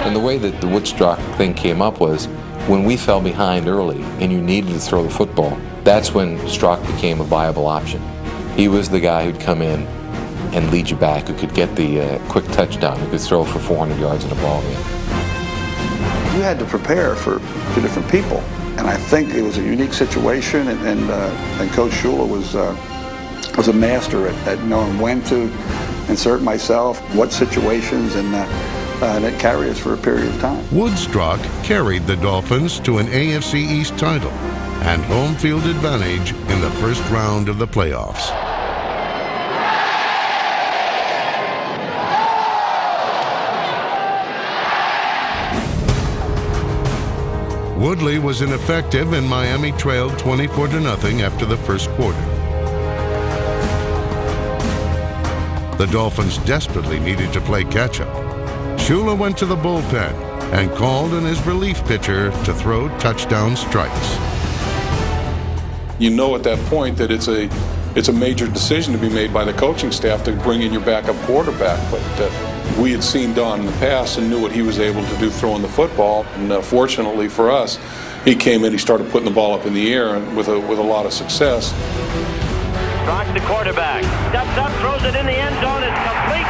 And the way that the Woodstock thing came up was when we fell behind early and you needed to throw the football, that's when Strock became a viable option. He was the guy who'd come in and lead you back, who could get the quick touchdown, who could throw for 400 yards in a ball game. You had to prepare for 2 different people. And I think it was a unique situation, and Coach Shula was a master at knowing when to insert myself, what situations, and it carried us for a period of time. Woodstock carried the Dolphins to an AFC East title and home field advantage in the first round of the playoffs. Woodley was ineffective and Miami trailed 24-0 after the first quarter. the Dolphins desperately needed to play catch-up. Shula went to the bullpen and called on his relief pitcher to throw touchdown strikes. You know at that point that it's a major decision to be made by the coaching staff to bring in your backup quarterback, but we had seen Don in the past and knew what he was able to do throwing the football, and fortunately for us, he came in, he started putting the ball up in the air and with a lot of success. Rock the quarterback, steps up, throws it in the end zone, it's complete.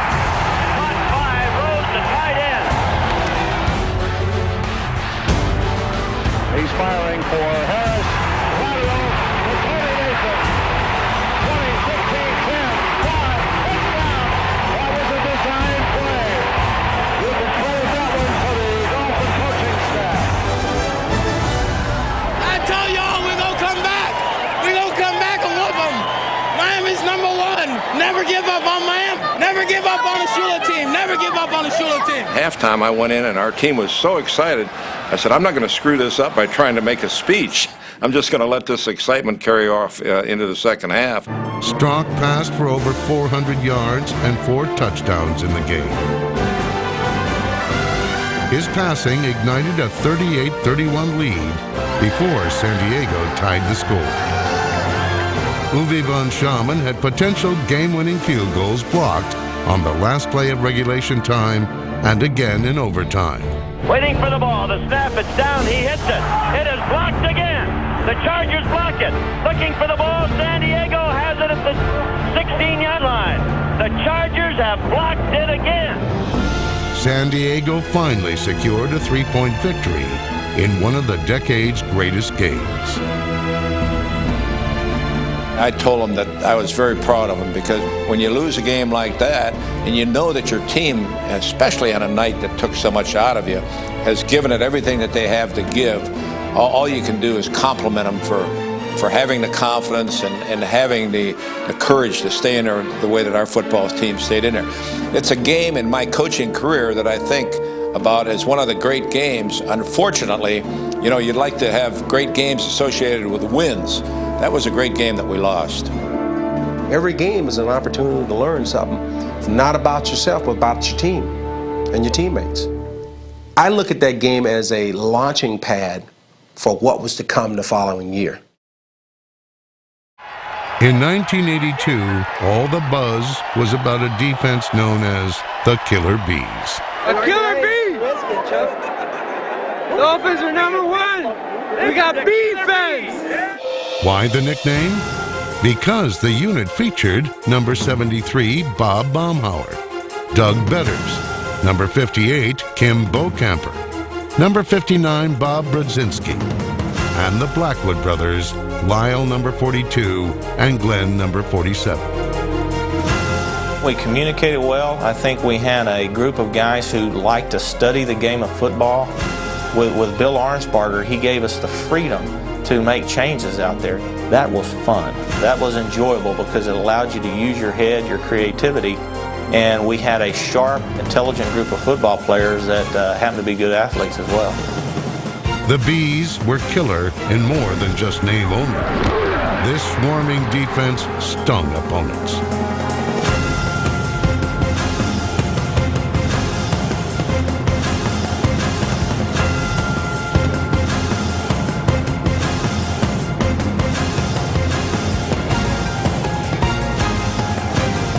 Caught by Rose, the tight end. He's firing for Harris. Lateral, determination. 20, 15, 10, 5, touchdown. That was a design play. You can close that one for the Dolphin coaching staff. I tell y'all, we're going to come back. We're going to come back and whoop them. Miami's number one. Never give up on Miami. Never give up on the Shula team. Never give up on the Shula team. Halftime, I went in and our team was so excited. I said, I'm not going to screw this up by trying to make a speech. I'm just going to let this excitement carry off into the second half. Strock passed for over 400 yards and 4 touchdowns in the game. His passing ignited a 38-31 lead before San Diego tied the score. Uwe von Schamann had potential game-winning field goals blocked on the last play of regulation time and again in overtime. Waiting for the ball. The snap, it's down. He hits it. It is blocked again. The Chargers block it. Looking for the ball. San Diego has it at the 16-yard line. The Chargers have blocked it again. San Diego finally secured a 3-point victory in one of the decade's greatest games. I told him that I was very proud of him because when you lose a game like that and you know that your team, especially on a night that took so much out of you, has given it everything that they have to give, all you can do is compliment them for having the confidence and having the courage to stay in there the way that our football team stayed in there. It's a game in my coaching career that I think about as one of the great games. Unfortunately, you know, you'd like to have great games associated with wins. That was a great game that we lost. Every game is an opportunity to learn something. It's not about yourself, but about your team and your teammates. I look at that game as a launching pad for what was to come the following year. In 1982, all the buzz was about a defense known as the Killer Bees. A killer bee! Dolphins are number one! We got defense! Why the nickname? Because the unit featured number 73, Bob Baumhauer, Doug Betters, number 58, Kim Bokamper, number 59, Bob Brodzinski, and the Blackwood brothers, Lyle number 42 and Glenn number 47. We communicated well. I think we had a group of guys who liked to study the game of football. With Bill Arnsparger, he gave us the freedom to make changes out there. That was fun. That was enjoyable because it allowed you to use your head, your creativity, and we had a sharp, intelligent group of football players that happened to be good athletes as well. The Bees were killer in more than just name only. This swarming defense stung opponents.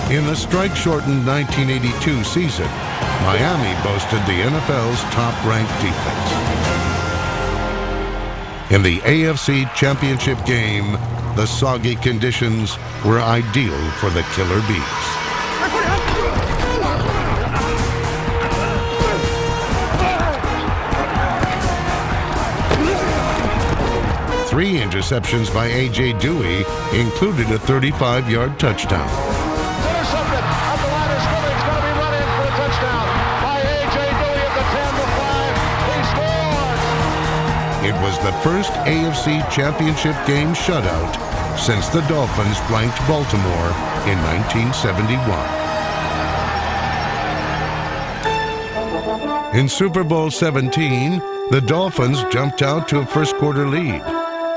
In the strike-shortened 1982 season, Miami boasted the NFL's top-ranked defense. In the AFC Championship game, the soggy conditions were ideal for the Killer Bees. Three interceptions by A.J. Dewey included a 35-yard touchdown. It was the first AFC Championship game shutout since the Dolphins blanked Baltimore in 1971. In Super Bowl 17, the Dolphins jumped out to a first-quarter lead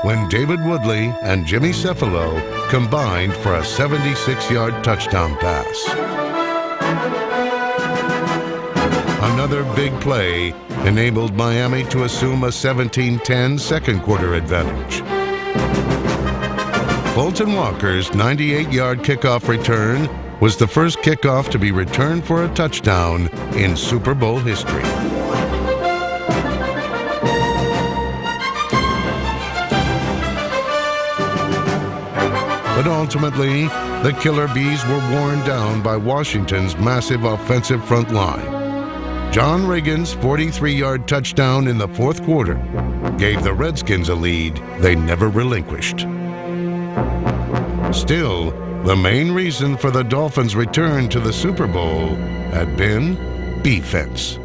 when David Woodley and Jimmy Cefalo combined for a 76-yard touchdown pass. Another big play enabled Miami to assume a 17-10 second quarter advantage. Fulton Walker's 98-yard kickoff return was the first kickoff to be returned for a touchdown in Super Bowl history. But ultimately, the Killer Bees were worn down by Washington's massive offensive front line. John Reagan's 43-yard touchdown in the fourth quarter gave the Redskins a lead they never relinquished. Still, the main reason for the Dolphins' return to the Super Bowl had been defense.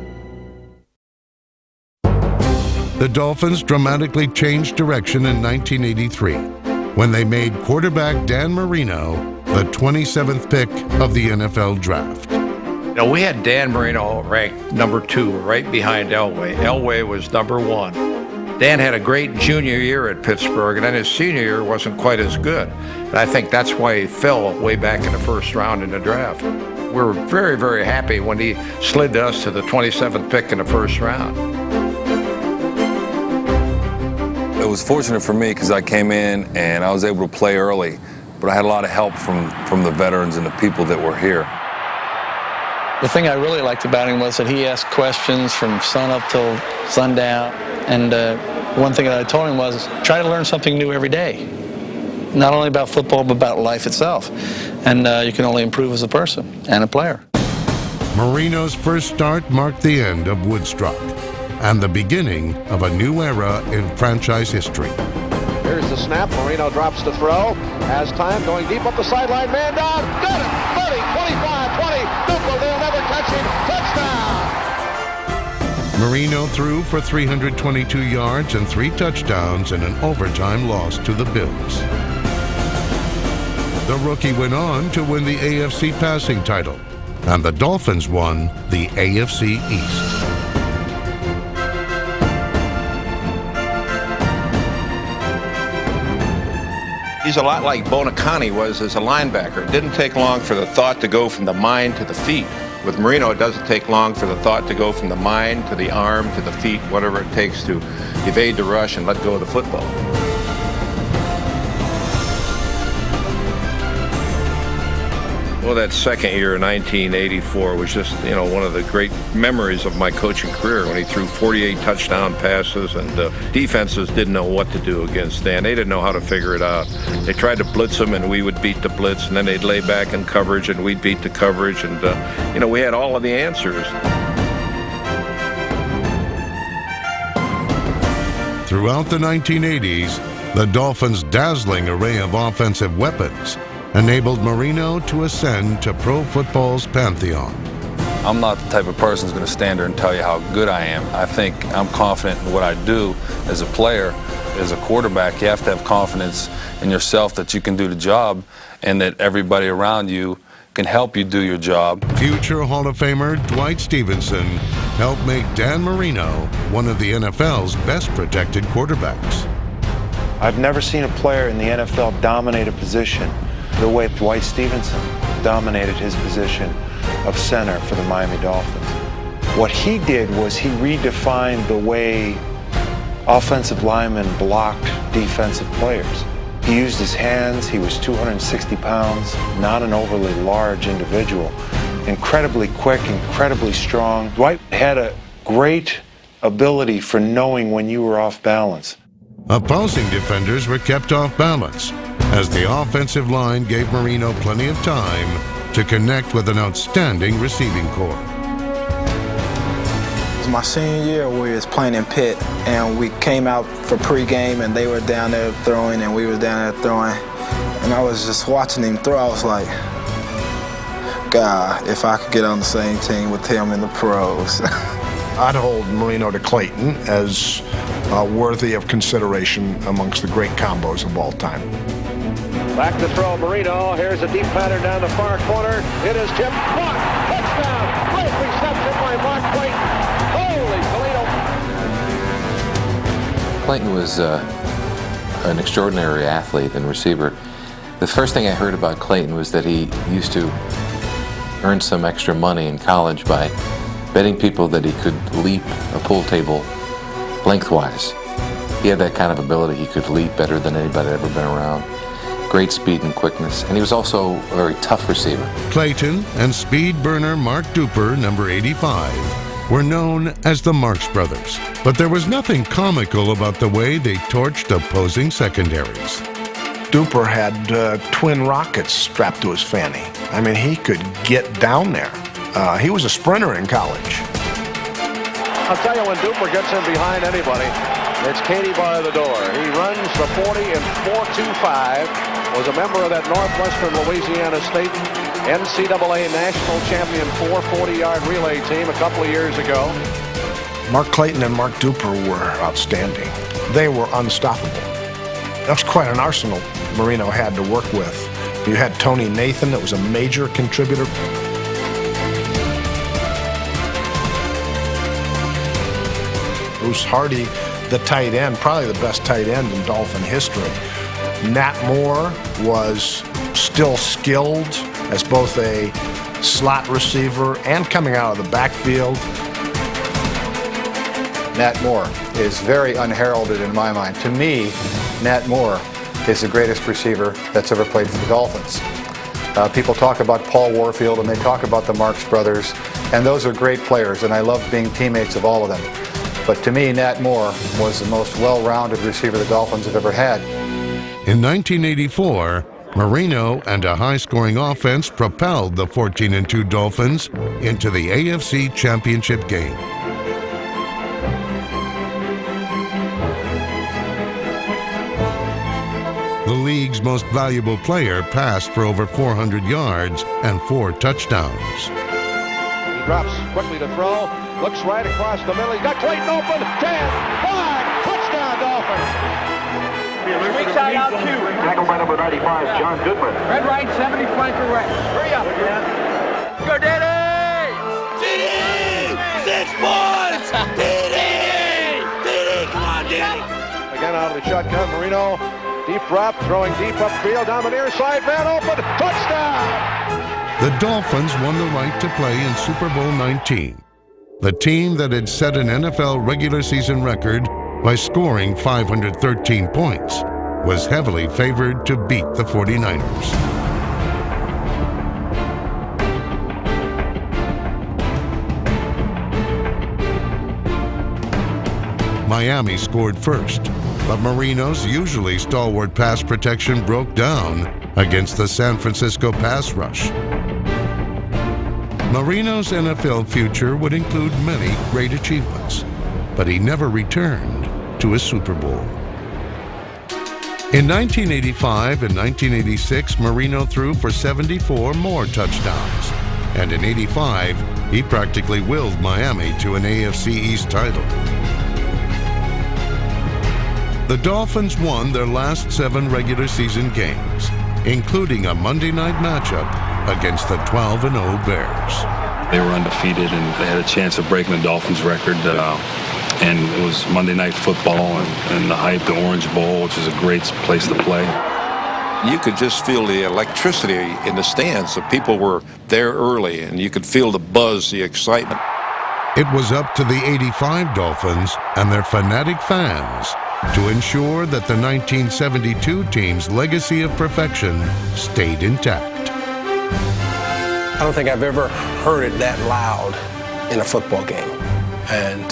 The Dolphins dramatically changed direction in 1983 when they made quarterback Dan Marino the 27th pick of the NFL Draft. Now, we had Dan Marino ranked number 2, right behind Elway. Elway was number 1. Dan had a great junior year at Pittsburgh, and then his senior year wasn't quite as good. And I think that's why he fell way back in the first round in the draft. We were very, very happy when he slid to us to the 27th pick in the first round. It was fortunate for me because I came in and I was able to play early, but I had a lot of help from the veterans and the people that were here. The thing I really liked about him was that he asked questions from sun up till sundown. And one thing that I told him was, try to learn something new every day. Not only about football, but about life itself. And you can only improve as a person and a player. Marino's first start marked the end of Woodstock and the beginning of a new era in franchise history. Here's the snap. Marino drops the throw. Has time, going deep up the sideline. Man down. Got it. 30, 25, 20. Duper, they'll never catch him. Touchdown. Marino threw for 322 yards and 3 touchdowns in an overtime loss to the Bills. The rookie went on to win the AFC passing title, and the Dolphins won the AFC East. He's a lot like Bonacani was as a linebacker. It didn't take long for the thought to go from the mind to the feet. With Marino, it doesn't take long for the thought to go from the mind to the arm to the feet, whatever it takes to evade the rush and let go of the football. Well, that second year, 1984, was just, one of the great memories of my coaching career when he threw 48 touchdown passes, and defenses didn't know what to do against Dan. They didn't know how to figure it out. They tried to blitz him, and we would beat the blitz, and then they'd lay back in coverage, and we'd beat the coverage, and, we had all of the answers. Throughout the 1980s, the Dolphins' dazzling array of offensive weapons enabled Marino to ascend to pro football's pantheon. I'm not the type of person who's going to stand there and tell you how good I am. I think I'm confident in what I do as a player. As a quarterback, you have to have confidence in yourself that you can do the job and that everybody around you can help you do your job. Future Hall of Famer Dwight Stevenson helped make Dan Marino one of the NFL's best protected quarterbacks. I've never seen a player in the NFL dominate a position the way Dwight Stevenson dominated his position of center for the Miami Dolphins. What he did was he redefined the way offensive linemen blocked defensive players. He used his hands. He was 260 pounds, not an overly large individual. Incredibly quick, incredibly strong. Dwight had a great ability for knowing when you were off balance. Opposing defenders were kept off balance as the offensive line gave Marino plenty of time to connect with an outstanding receiving corps. It was my senior year. We was playing in Pitt, and we came out for pregame, and they were down there throwing, and we were down there throwing. And I was just watching him throw. I was like, God, if I could get on the same team with him in the pros. I'd hold Marino to Clayton as worthy of consideration amongst the great combos of all time. Back to throw, Marino. Here's a deep pattern down the far corner. It is tipped. Blocked. Touchdown. Great reception by Mark Clayton. Holy Toledo. Clayton was an extraordinary athlete and receiver. The first thing I heard about Clayton was that he used to earned some extra money in college by betting people that he could leap a pool table lengthwise. He had that kind of ability. He could leap better than anybody had ever been around. Great speed and quickness, and he was also a very tough receiver. Clayton and speed burner Mark Duper, number 85, were known as the Marx Brothers. But there was nothing comical about the way they torched opposing secondaries. Duper had twin rockets strapped to his fanny. I mean, he could get down there. He was a sprinter in college. I'll tell you, when Duper gets in behind anybody, it's Katie bar the door. He runs the 40 in 4.25, was a member of that Northwestern Louisiana State NCAA national champion 440-yard relay team a couple of years ago. Mark Clayton and Mark Duper were outstanding. They were unstoppable. That was quite an arsenal Marino had to work with. You had Tony Nathan, that was a major contributor. Bruce Hardy, the tight end, probably the best tight end in Dolphin history. Nat Moore was still skilled as both a slot receiver and coming out of the backfield. Nat Moore is very unheralded in my mind. To me, Nat Moore is the greatest receiver that's ever played for the Dolphins. People talk about Paul Warfield and they talk about the Marx Brothers, and those are great players, and I loved being teammates of all of them. But to me, Nat Moore was the most well-rounded receiver the Dolphins have ever had. In 1984, Marino and a high-scoring offense propelled the 14-2 Dolphins into the AFC Championship game. The league's most valuable player passed for over 400 yards and 4 touchdowns. He drops quickly to throw, looks right across the middle. He's got Clayton open. 10, 5, touchdown Dolphins. Weak side out 2. Tackled by number 95, John Goodman. Red right, 70 flanker right. Hurry up. Go, Diddy! Diddy! 6 points! Diddy! Diddy! Come on, Diddy! Again out of the shotgun, Marino. Deep drop, throwing deep upfield, down the near side, man open, touchdown! The Dolphins won the right to play in Super Bowl 19. The team that had set an NFL regular season record by scoring 513 points was heavily favored to beat the 49ers. Miami scored first, but Marino's usually stalwart pass protection broke down against the San Francisco pass rush. Marino's NFL future would include many great achievements, but he never returned to a Super Bowl. In 1985 and 1986, Marino threw for 74 more touchdowns, and in '85, he practically willed Miami to an AFC East title. The Dolphins won their last 7 regular season games, including a Monday night matchup against the 12-0 Bears. They were undefeated and they had a chance of breaking the Dolphins record. And it was Monday Night Football and the hype, the Orange Bowl, which is a great place to play. You could just feel the electricity in the stands. The people were there early, and you could feel the buzz, the excitement. It was up to the '85 Dolphins and their fanatic fans to ensure that the 1972 team's legacy of perfection stayed intact. I don't think I've ever heard it that loud in a football game. And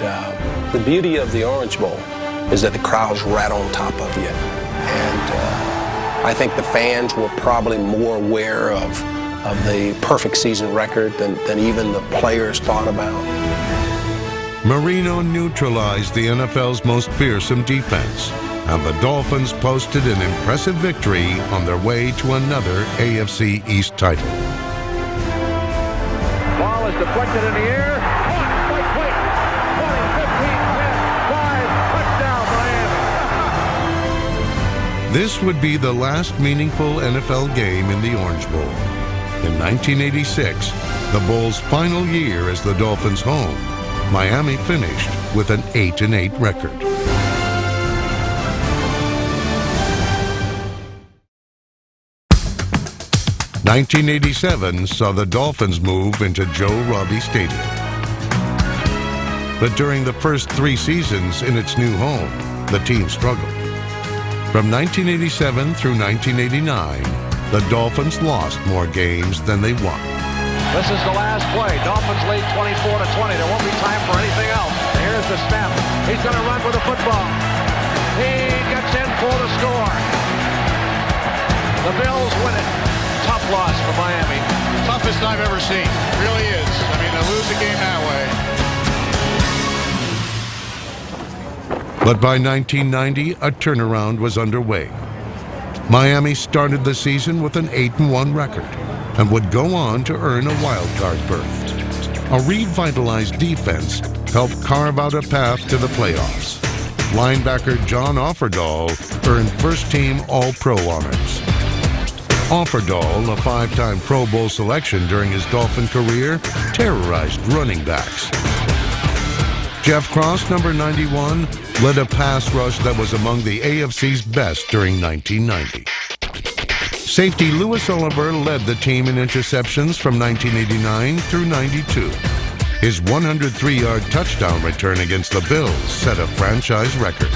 the beauty of the Orange Bowl is that the crowd's right on top of you. And I think the fans were probably more aware of the perfect season record than even the players thought about. Marino neutralized the NFL's most fearsome defense, and the Dolphins posted an impressive victory on their way to another AFC East title. Ball is deflected in the air. Caught by Clayton. 20, 15, 10, 5, touchdown Miami. This would be the last meaningful NFL game in the Orange Bowl. In 1986, the Bowl's final year as the Dolphins' home, Miami finished with an 8-8 record. 1987 saw the Dolphins move into Joe Robbie Stadium. But during the first 3 seasons in its new home, the team struggled. From 1987 through 1989, the Dolphins lost more games than they won. This is the last play. Dolphins lead 24-20. There won't be time for anything else. Here's the snap. He's going to run with the football. He gets in for the score. The Bills win it. Tough loss for Miami. Toughest I've ever seen. Really is. I mean, to lose a game that way. But by 1990, a turnaround was underway. Miami started the season with an 8-1 record and would go on to earn a wild card berth. A revitalized defense helped carve out a path to the playoffs. Linebacker John Offerdahl earned first-team All-Pro honors. Offerdahl, a 5-time Pro Bowl selection during his Dolphin career, terrorized running backs. Jeff Cross, number 91, led a pass rush that was among the AFC's best during 1990. Safety Louis Oliver led the team in interceptions from 1989 through 92. His 103-yard touchdown return against the Bills set a franchise record.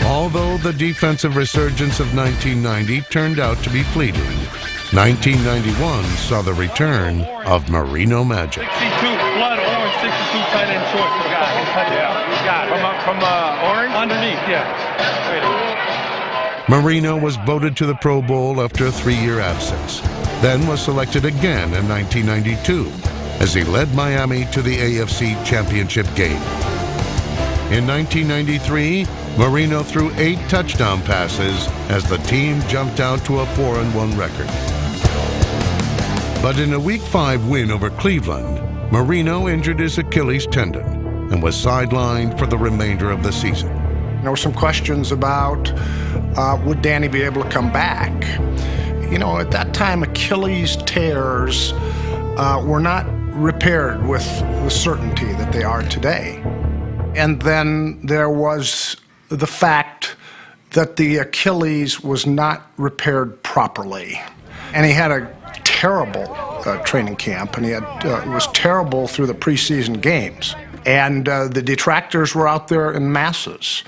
Although the defensive resurgence of 1990 turned out to be fleeting, 1991 saw the return of Marino Magic. 62, blood orange, 62 tight end short. You got it. Yeah, you got it. From orange? Underneath, yeah. Wait a minute. Marino was voted to the Pro Bowl after a 3-year absence, then was selected again in 1992 as he led Miami to the AFC Championship game. In 1993, Marino threw 8 touchdown passes as the team jumped out to a 4-1 record. But in a Week 5 win over Cleveland, Marino injured his Achilles tendon and was sidelined for the remainder of the season. There were some questions about would Danny be able to come back? You know, at that time, Achilles tears were not repaired with the certainty that they are today. And then there was the fact that the Achilles was not repaired properly. And he had a terrible training camp, and it was terrible through the preseason games. And the detractors were out there in masses.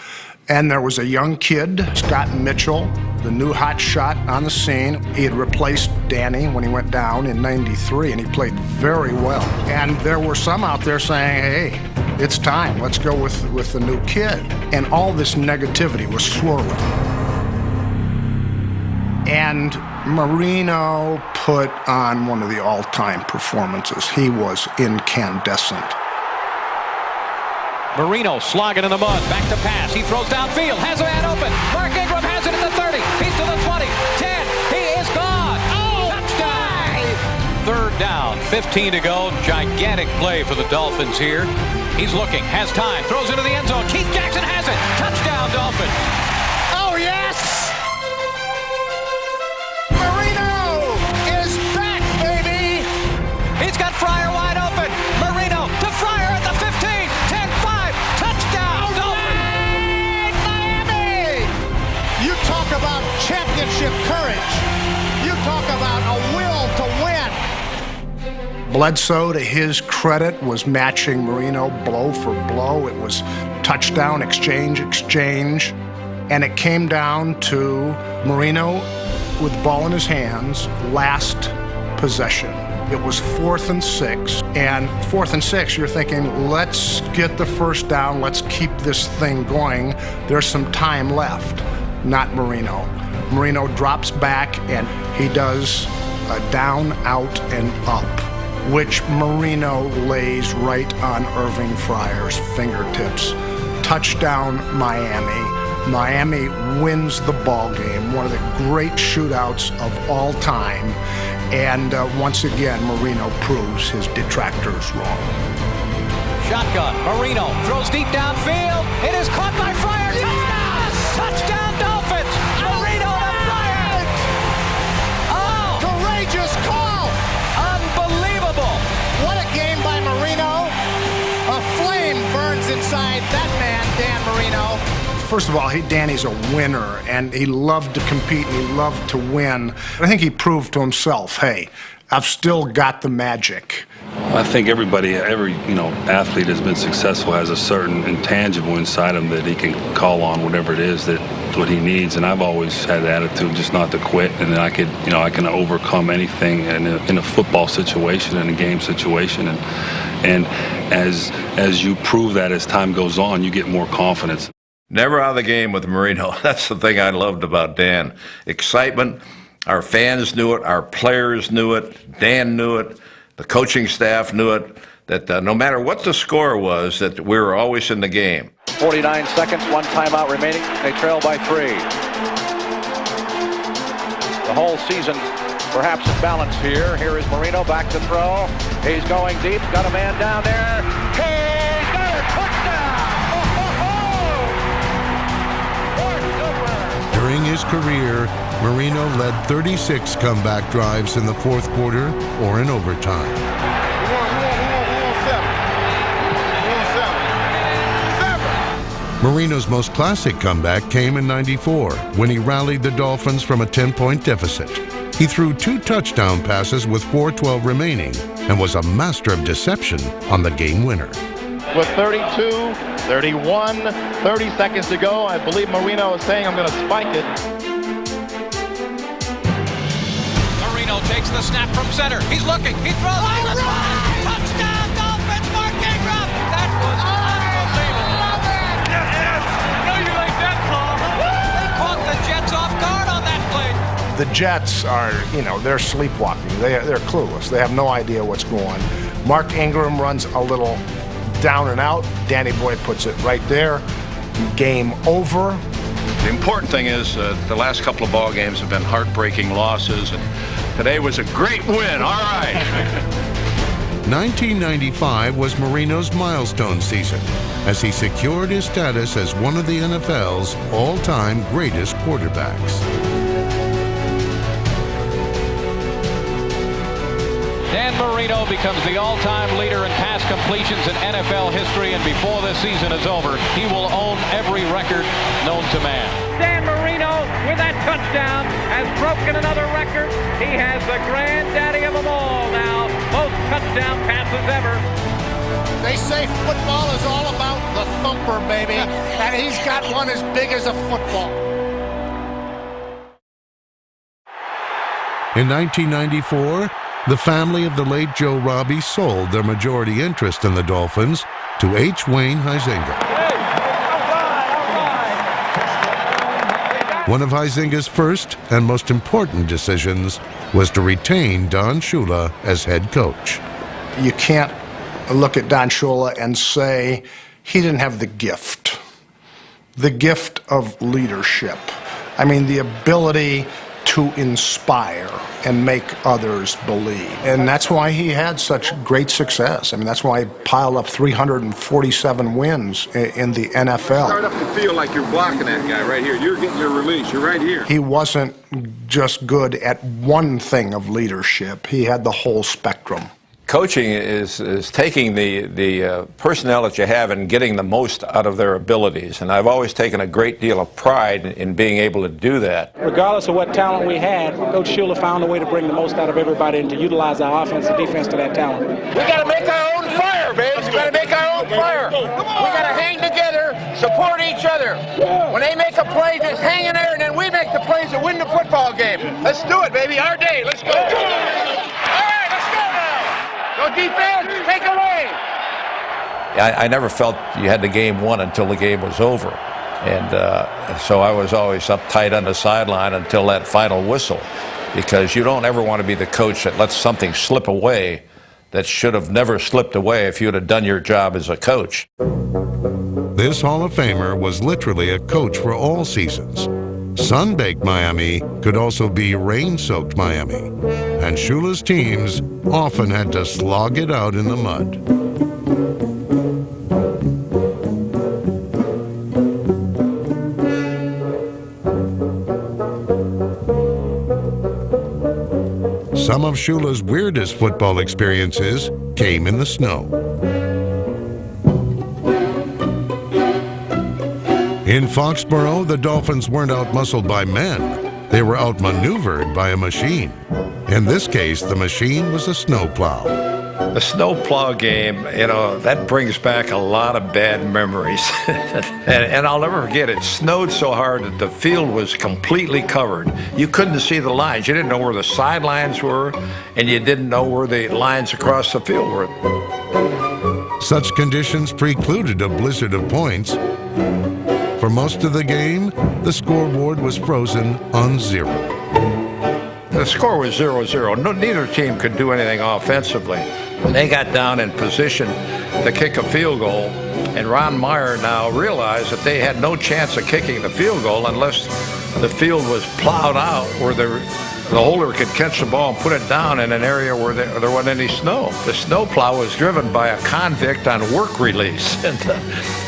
And there was a young kid, Scott Mitchell, the new hot shot on the scene. He had replaced Danny when he went down in '93, and he played very well. And there were some out there saying, hey, it's time, let's go with the new kid. And all this negativity was swirling. And Marino put on one of the all-time performances. He was incandescent. Marino slogging in the mud, back to pass. He throws downfield, has a man open. Mark Ingram has it at the 30. He's to the 20, 10. He is gone. Oh, touchdown! 3rd down, 15 to go. Gigantic play for the Dolphins here. He's looking, has time, throws into the end zone. Keith Jackson has it. Touchdown, Dolphins. Oh, yes! Marino is back, baby! He's got Fryer wide open. Marino to Fryer at the 15. 10-5. Touchdown, Dolphins. Miami! You talk about championship courage. You talk about a will to win. Bledsoe, to his credit, was matching Marino blow for blow. It was touchdown, exchange. And it came down to Marino with the ball in his hands, last possession. It was 4th and 6. And 4th and 6, you're thinking, let's get the first down. Let's keep this thing going. There's some time left. Not Marino. Marino drops back, and he does a down, out, and up, which Marino lays right on Irving Fryer's fingertips. Touchdown, Miami. Miami wins the ball game, one of the great shootouts of all time. And once again, Marino proves his detractors wrong. Shotgun, Marino throws deep downfield. It is caught by Fryer. Touchdown! Touchdown, Dolphins! Marino to Fryer! Oh! Courageous call! Unbelievable! What a game by Marino. A flame burns inside that man, Dan Marino. First of all, Danny's a winner, and he loved to compete, and he loved to win. I think he proved to himself, hey, I've still got the magic. I think every athlete that's been successful has a certain intangible inside him that he can call on whatever it is that what he needs. And I've always had the attitude just not to quit, and then I can overcome anything in a football situation, in a game situation. And as you prove that as time goes on, you get more confidence. Never out of the game with Marino. That's the thing I loved about Dan. Excitement. Our fans knew it. Our players knew it. Dan knew it. The coaching staff knew it. That no matter what the score was, that we were always in the game. 49 seconds, one timeout remaining. They trail by 3. The whole season perhaps in balance here. Here is Marino back to throw. He's going deep. Got a man down there. He's got a touchdown! During his career, Marino led 36 comeback drives in the fourth quarter or in overtime. Marino's most classic comeback came in '94 when he rallied the Dolphins from a 10-point deficit. He threw 2 touchdown passes with 4:12 remaining and was a master of deception on the game winner. With 32, 31, 30 seconds to go, I believe Marino is saying, I'm going to spike it. Marino takes the snap from center. He's looking. He throws. Touchdown, Dolphins, Mark Ingram. That was unbelievable. Yes. No, you like that call. They caught the Jets off guard on that play. The Jets are, they're sleepwalking. They're clueless. They have no idea what's going on. Mark Ingram runs a little down and out. Danny Boy puts it right there. Game over. The important thing is the last couple of ball games have been heartbreaking losses, and today was a great win. All right. 1995 was Marino's milestone season as he secured his status as one of the NFL's all-time greatest quarterbacks. Dan Marino becomes the all-time leader in pass completions in NFL history, and before this season is over, he will own every record known to man. Dan Marino, with that touchdown, has broken another record. He has the granddaddy of them all now. Most touchdown passes ever. They say football is all about the thumper, baby, and he's got one as big as a football. In 1994, the family of the late Joe Robbie sold their majority interest in the Dolphins to H. Wayne Huizenga. One of Huizenga's first and most important decisions was to retain Don Shula as head coach. You can't look at Don Shula and say he didn't have the gift of leadership. I mean, the ability to inspire and make others believe. And that's why he had such great success. I mean, that's why he piled up 347 wins in the NFL. Start up to feel like you're blocking that guy right here. You're getting your release. You're right here. He wasn't just good at one thing of leadership. He had the whole spectrum. Coaching is taking the personnel that you have and getting the most out of their abilities. And I've always taken a great deal of pride in being able to do that. Regardless of what talent we had, Coach Shula found a way to bring the most out of everybody and to utilize our offense and defense to that talent. We got to make our own fire, baby. We got to make our own fire. We got to hang together, support each other. When they make a play, just hang in there, and then we make the plays that win the football game. Let's do it, baby. Our day. Let's go. All right, let's go now. Go defense, take away. I never felt you had the game won until the game was over. And so I was always uptight on the sideline until that final whistle, because you don't ever want to be the coach that lets something slip away that should have never slipped away if you'd have done your job as a coach. This Hall of Famer was literally a coach for all seasons. Sun-baked Miami could also be rain-soaked Miami, and Shula's teams often had to slog it out in the mud. Some of Shula's weirdest football experiences came in the snow. In Foxborough, the Dolphins weren't outmuscled by men. They were outmaneuvered by a machine. In this case, the machine was a snowplow. The snowplow game, that brings back a lot of bad memories. and I'll never forget, it snowed so hard that the field was completely covered. You couldn't see the lines. You didn't know where the sidelines were, and you didn't know where the lines across the field were. Such conditions precluded a blizzard of points. For most of the game, the scoreboard was frozen on 0. The score was 0-0. Neither team could do anything offensively. They got down in position to kick a field goal, and Ron Meyer now realized that they had no chance of kicking the field goal unless the field was plowed out where the holder could catch the ball and put it down in an area where there wasn't any snow. The snowplow was driven by a convict on work release, and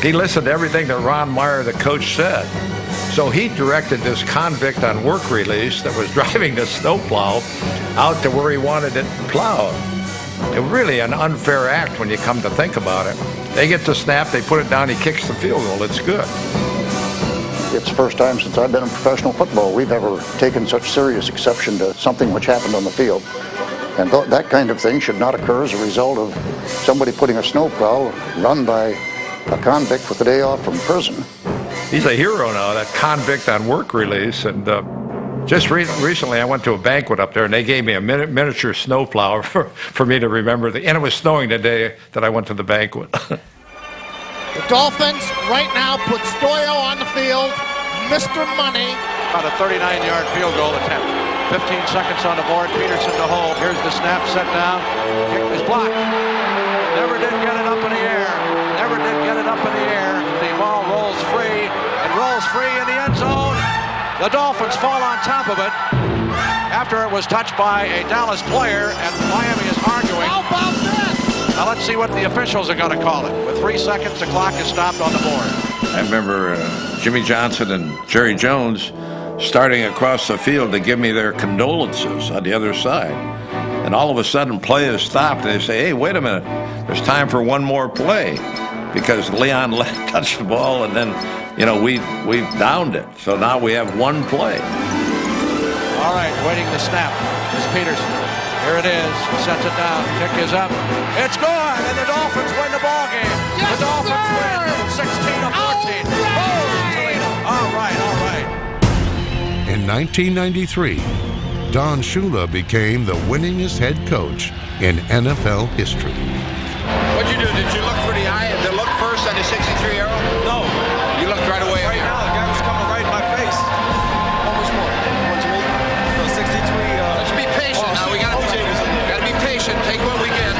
he listened to everything that Ron Meyer, the coach, said. So he directed this convict on work release that was driving the snowplow out to where he wanted it plowed. It was really an unfair act when you come to think about it. They get the snap, they put it down, he kicks the field goal. It's good. It's the first time since I've been in professional football we've ever taken such serious exception to something which happened on the field. And that kind of thing should not occur as a result of somebody putting a snowplow run by a convict with a day off from prison. He's a hero now, that convict on work release. And just recently I went to a banquet up there, and they gave me a miniature snowplow for me to remember. And it was snowing the day that I went to the banquet. The Dolphins right now put Stoyo on the field, Mr. Money. About a 39-yard field goal attempt. 15 seconds on the board, Peterson to hold. Here's the snap, set down, kick is blocked. Never did get it up in the air. Never did get it up in the air. The ball rolls free. It rolls free in the end zone. The Dolphins fall on top of it after it was touched by a Dallas player, and Miami is arguing. How about this? Now let's see what the officials are going to call it. With 3 seconds, the clock is stopped on the board. I remember Jimmy Johnson and Jerry Jones starting across the field to give me their condolences on the other side. And all of a sudden, play is stopped, and they say, hey, wait a minute, there's time for one more play. Because Leon touched the ball, and then, we downed it. So now we have one play. All right, waiting the snap is Peterson. Here it is. He sets it down. Kick is up. It's good, and the Dolphins win the ball game. Yes, the Dolphins win 16-14. Toledo. All right. In 1993, Don Shula became the winningest head coach in NFL history. What'd you do? Did you look for the eye? Did you look first on the 63 arrow? No. You looked right away. Right now, the guy was coming right in my face. How much more? What's me? No, 63. Let's be patient now. We gotta be patient. Take what we get.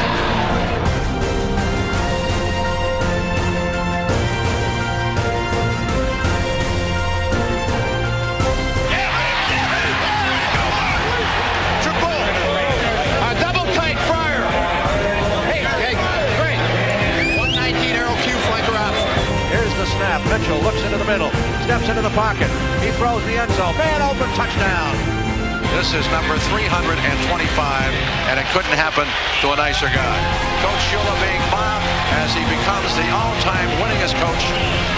Double tight Fryer. Hey, great. 119 arrow Q flanker out. Here's the snap. Mitchell looks into the middle. Steps into the pocket. He throws the end zone. Man open, touchdown. This is number 325, and it couldn't happen to a nicer guy. Coach Shula being mobbed as he becomes the all-time winningest coach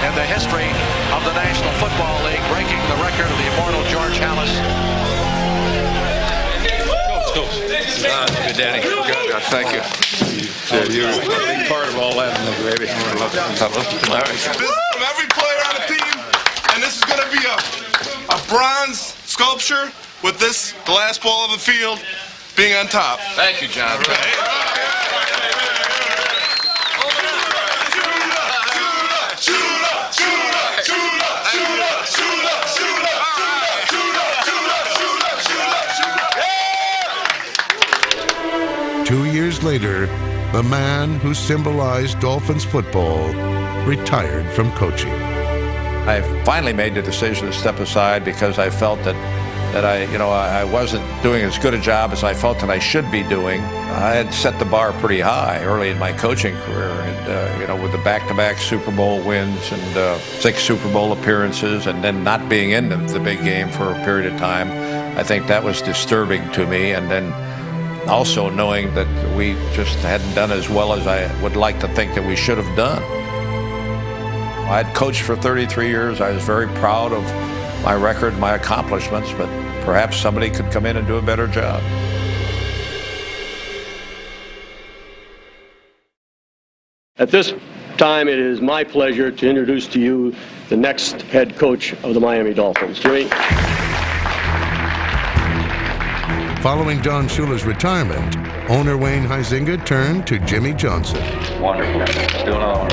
in the history of the National Football League, breaking the record of the immortal George Halas. Good, Danny. Good. Thank you. You're a big part of all that, baby. I love it. This is from every player on the team, and this is going to be a bronze sculpture with this, the last ball of the field, being on top. Thank you, John. Two years later, the man who symbolized Dolphins football retired from coaching. I finally made the decision to step aside because I felt that I wasn't doing as good a job as I felt that I should be doing. I had set the bar pretty high early in my coaching career, and with the back-to-back Super Bowl wins and 6 Super Bowl appearances, and then not being in the big game for a period of time, I think that was disturbing to me. And then also knowing that we just hadn't done as well as I would like to think that we should have done. I had coached for 33 years. I was very proud of my record, my accomplishments, but perhaps somebody could come in and do a better job. At this time, it is my pleasure to introduce to you the next head coach of the Miami Dolphins. Jimmy. Following Don Shula's retirement, owner Wayne Huizinga turned to Jimmy Johnson. Wonderful. Still on.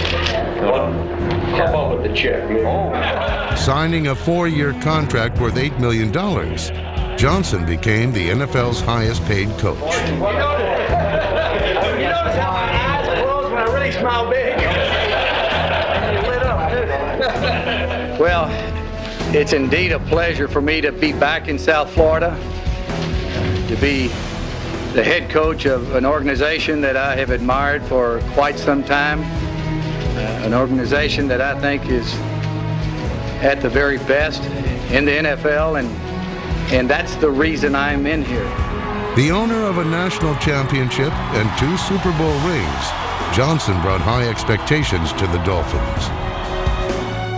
Come up with the check, man. Signing a 4-year contract worth $8 million, Johnson became the NFL's highest paid coach. You notice how my eyes close when I really smile big? Lit up, too. Well, it's indeed a pleasure for me to be back in South Florida, to be the head coach of an organization that I have admired for quite some time, an organization that I think is at the very best in the NFL, and that's the reason I'm in here. The owner of a national championship and 2 Super Bowl rings, Johnson brought high expectations to the Dolphins.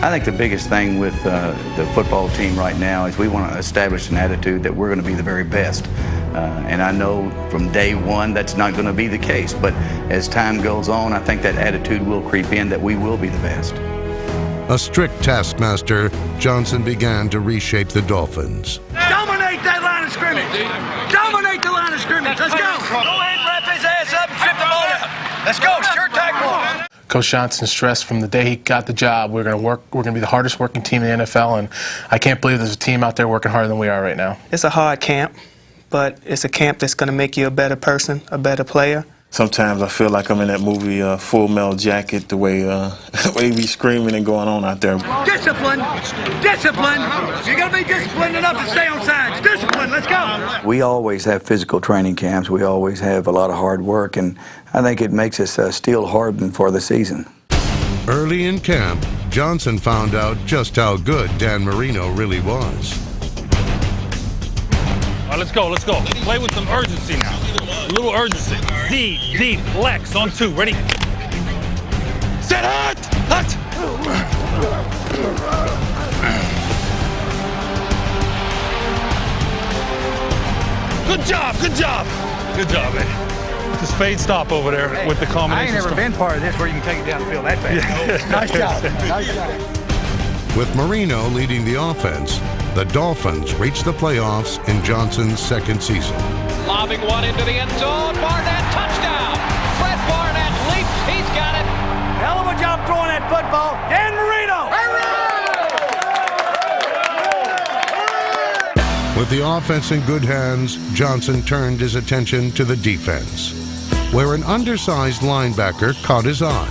I think the biggest thing with the football team right now is we want to establish an attitude that we're going to be the very best. And I know from day one that's not going to be the case, but as time goes on, I think that attitude will creep in that we will be the best. A strict taskmaster, Johnson began to reshape the Dolphins. Dominate that line of scrimmage. Dominate the line of scrimmage. Let's go. Go ahead and wrap his ass up and strip the ball out. Let's go. Sure tackle. Coach Johnson stressed from the day he got the job, we're going to work. We're going to be the hardest working team in the NFL, and I can't believe there's a team out there working harder than we are right now. It's a hard camp, but it's a camp that's going to make you a better person, a better player. Sometimes I feel like I'm in that movie Full Metal Jacket, the way we screaming and going on out there. Discipline. Discipline. You got to be disciplined enough to stay on sides. Discipline. Let's go. We always have physical training camps. We always have a lot of hard work, and I think it makes us steel hardened for the season. Early in camp, Johnson found out just how good Dan Marino really was. All right, let's go, let's go. Play with some urgency now. A little urgency. Z, flex on 2. Ready? Set hut! Hut! Good job, good job. Good job, man. Just fade stop over there with the combination. I ain't never been part of this where you can take it down the field that fast. Nice job. Nice job. With Marino leading the offense, the Dolphins reached the playoffs in Johnson's second season. Lobbing one into the end zone. Barnett, touchdown. Fred Barnett leaps. He's got it. Hell of a job throwing that football. Dan Marino. With the offense in good hands, Johnson turned his attention to the defense, where an undersized linebacker caught his eye.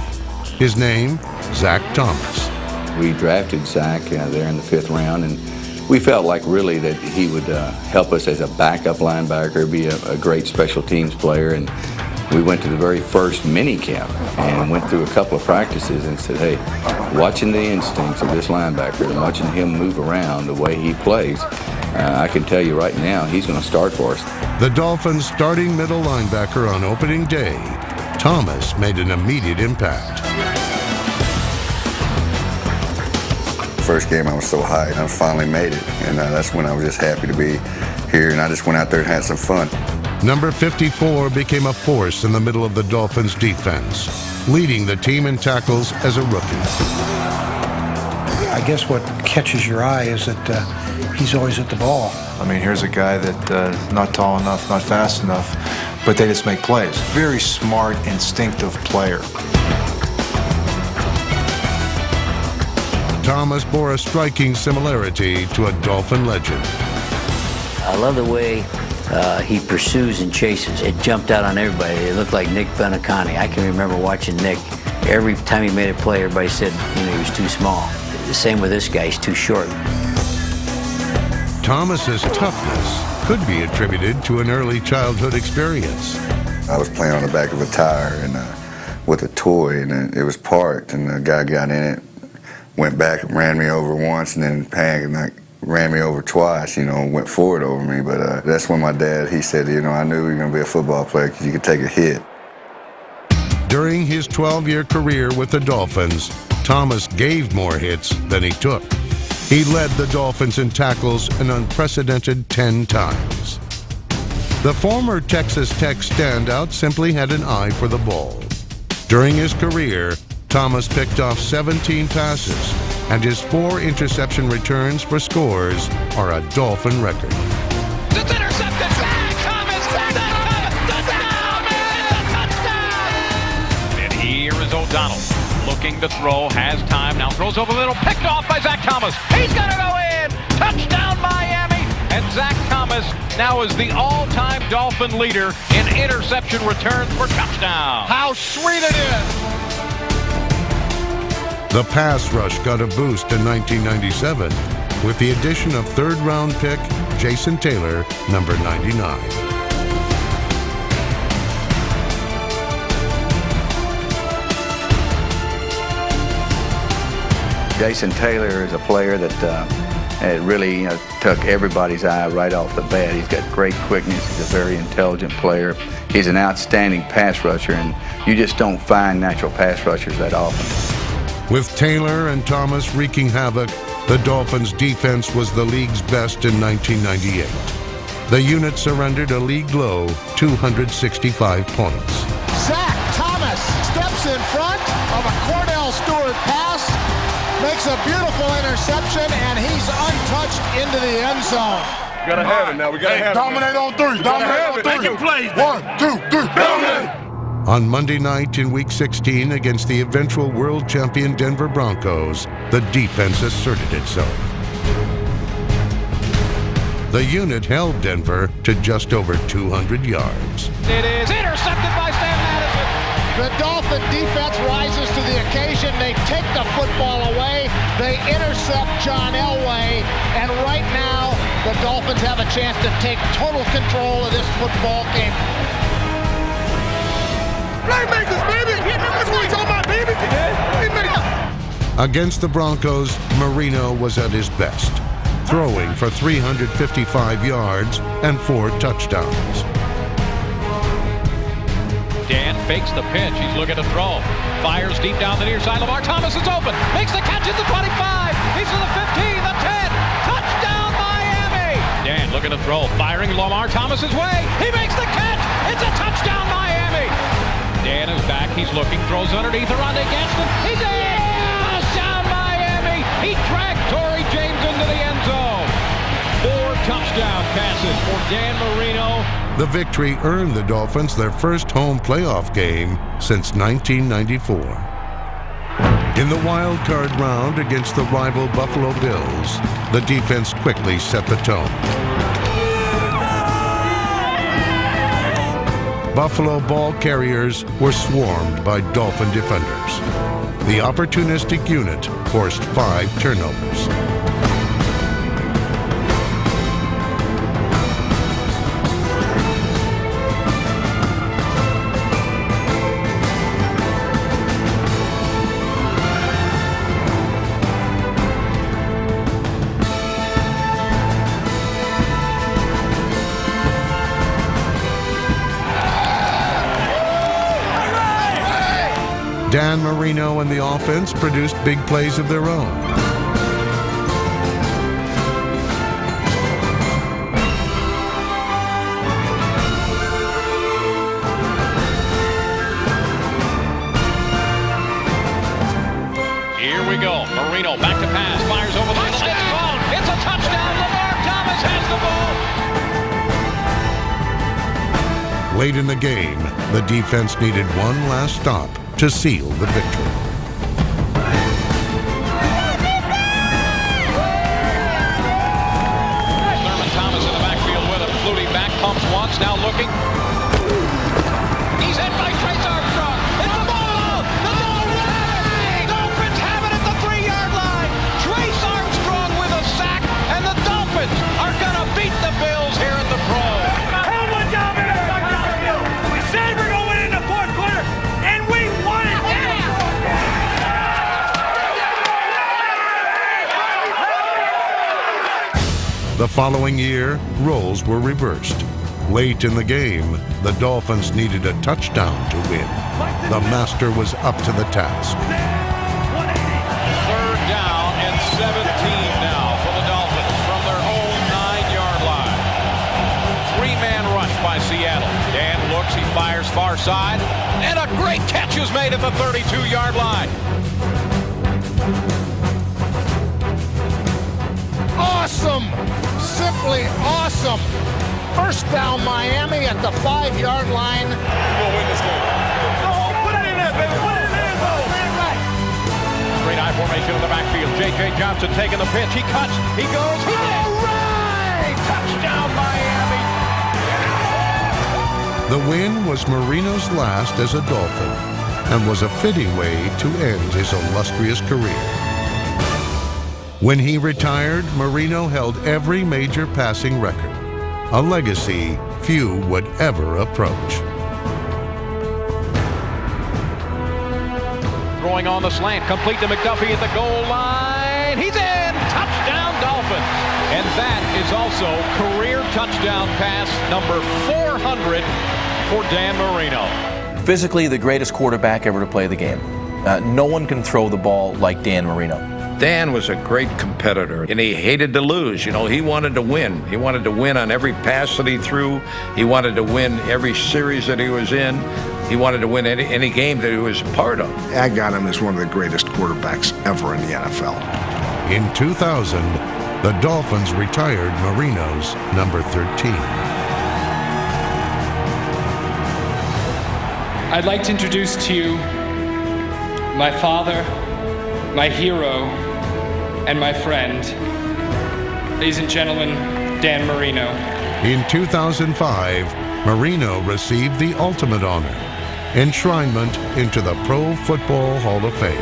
His name, Zach Thomas. We drafted Zach there in the 5th round, and we felt like really that he would help us as a backup linebacker, be a great special teams player. And we went to the very first mini camp and went through a couple of practices and said, hey, watching the instincts of this linebacker and watching him move around the way he plays, I can tell you right now he's going to start for us. The Dolphins' starting middle linebacker on opening day, Thomas made an immediate impact. First game I was so high, I finally made it, and that's when I was just happy to be here, and I just went out there and had some fun. Number 54 became a force in the middle of the Dolphins' defense, leading the team in tackles as a rookie. I guess what catches your eye is that he's always at the ball. I mean, here's a guy that not tall enough, not fast enough, but they just make plays. Very smart, instinctive player. Thomas bore a striking similarity to a Dolphin legend. I love the way he pursues and chases. It jumped out on everybody. It looked like Nick Buoniconti. I can remember watching Nick. Every time he made a play, everybody said, he was too small. The same with this guy, he's too short. Thomas's toughness could be attributed to an early childhood experience. I was playing on the back of a tire and with a toy, and it was parked, and the guy got in it, went back and ran me over once, and then ran me over twice, went forward over me. But that's when my dad, he said, I knew you were going to be a football player because you could take a hit. During his 12-year career with the Dolphins, Thomas gave more hits than he took. He led the Dolphins in tackles an unprecedented 10 times. The former Texas Tech standout simply had an eye for the ball. During his career, Thomas picked off 17 passes, and his 4 interception returns for scores are a Dolphin record. It's intercepted. Zach Thomas. Touchdown. It's a touchdown. And here is O'Donnell looking to throw, has time, now throws over the middle, picked off by Zach Thomas. He's going to go in. Touchdown, Miami. And Zach Thomas now is the all-time Dolphin leader in interception returns for touchdown. How sweet it is. The pass rush got a boost in 1997 with the addition of third-round pick Jason Taylor, number 99. Jason Taylor is a player that really took everybody's eye right off the bat. He's got great quickness. He's a very intelligent player. He's an outstanding pass rusher, and you just don't find natural pass rushers that often. With Taylor and Thomas wreaking havoc, the Dolphins' defense was the league's best in 1998. The unit surrendered a league-low 265 points. Zach Thomas steps in front of a Cordell Stewart pass, makes a beautiful interception, and he's untouched into the end zone. We gotta have it now. We gotta have it. Dominate on 3. Dominate on 3. Making plays. 1, 2, 3. Dominate. On Monday night in Week 16 against the eventual world champion Denver Broncos, the defense asserted itself. The unit held Denver to just over 200 yards. It is intercepted by Sam Madison. The Dolphin defense rises to the occasion. They take the football away. They intercept John Elway. And right now, the Dolphins have a chance to take total control of this football game. Playmakers, baby! That's what we talking about, baby! Playmakers! Against the Broncos, Marino was at his best, throwing for 355 yards and 4 touchdowns. Dan fakes the pitch. He's looking to throw. Fires deep down the near side. Lamar Thomas is open. Makes the catch at the 25. He's to the 15, the 10. Touchdown, Miami! Dan looking to throw. Firing Lamar Thomas's way. He makes the catch. It's a touchdown, Miami! Dan is back. He's looking. Throws underneath. Rondé Gaston. He's in! Touchdown, Miami! He dragged Torrey James into the end zone. 4 touchdown passes for Dan Marino. The victory earned the Dolphins their first home playoff game since 1994. In the wild card round against the rival Buffalo Bills, the defense quickly set the tone. Buffalo ball carriers were swarmed by Dolphin defenders. The opportunistic unit forced 5 turnovers. Dan Marino and the offense produced big plays of their own. Here we go. Marino back to pass. Fires over the middle. It's gone. It's a touchdown. Lamar Thomas has the ball. Late in the game, the defense needed one last stop to seal the victory. Thurman Thomas in the backfield with him. Flutie back, pumps once, now looking. He's hit by Trace Armstrong. It's the ball! The ball runs! Dolphins have it at the 3-yard line. Trace Armstrong with a sack, and the Dolphins are going to beat the Bills here at the Pro. We said we're going to win in the fourth quarter, and we won it. The following year, roles were reversed. Late in the game, the Dolphins needed a touchdown to win. The master was up to the task. now for the Dolphins from their own 9-yard line. 3-man rush by Seattle. Dan looks, he fires far side, and a great catch is made at the 32-yard line. Awesome! Simply awesome! First down Miami at the 5-yard line. We'll win this game. Oh, put it in there, baby. Put it in there, though. Great I formation in the backfield. J.J. Johnson taking the pitch. He cuts. He goes. All right! Touchdown, Miami. The win was Marino's last as a Dolphin and was a fitting way to end his illustrious career. When he retired, Marino held every major passing record, a legacy few would ever approach. Throwing on the slant, complete to McDuffie at the goal line. He's in! Touchdown, Dolphins! And that is also career touchdown pass number 400 for Dan Marino. Physically the greatest quarterback ever to play the game. No one can throw the ball like Dan Marino. Dan was a great competitor, and he hated to lose. You know, he wanted to win. He wanted to win on every pass that he threw. He wanted to win every series that he was in. He wanted to win any game that he was a part of. I got him as one of the greatest quarterbacks ever in the NFL. In 2000, the Dolphins retired Marino's number 13. I'd like to introduce to you my father, my hero, and my friend, ladies and gentlemen, Dan Marino. In 2005, Marino received the ultimate honor, enshrinement into the Pro Football Hall of Fame.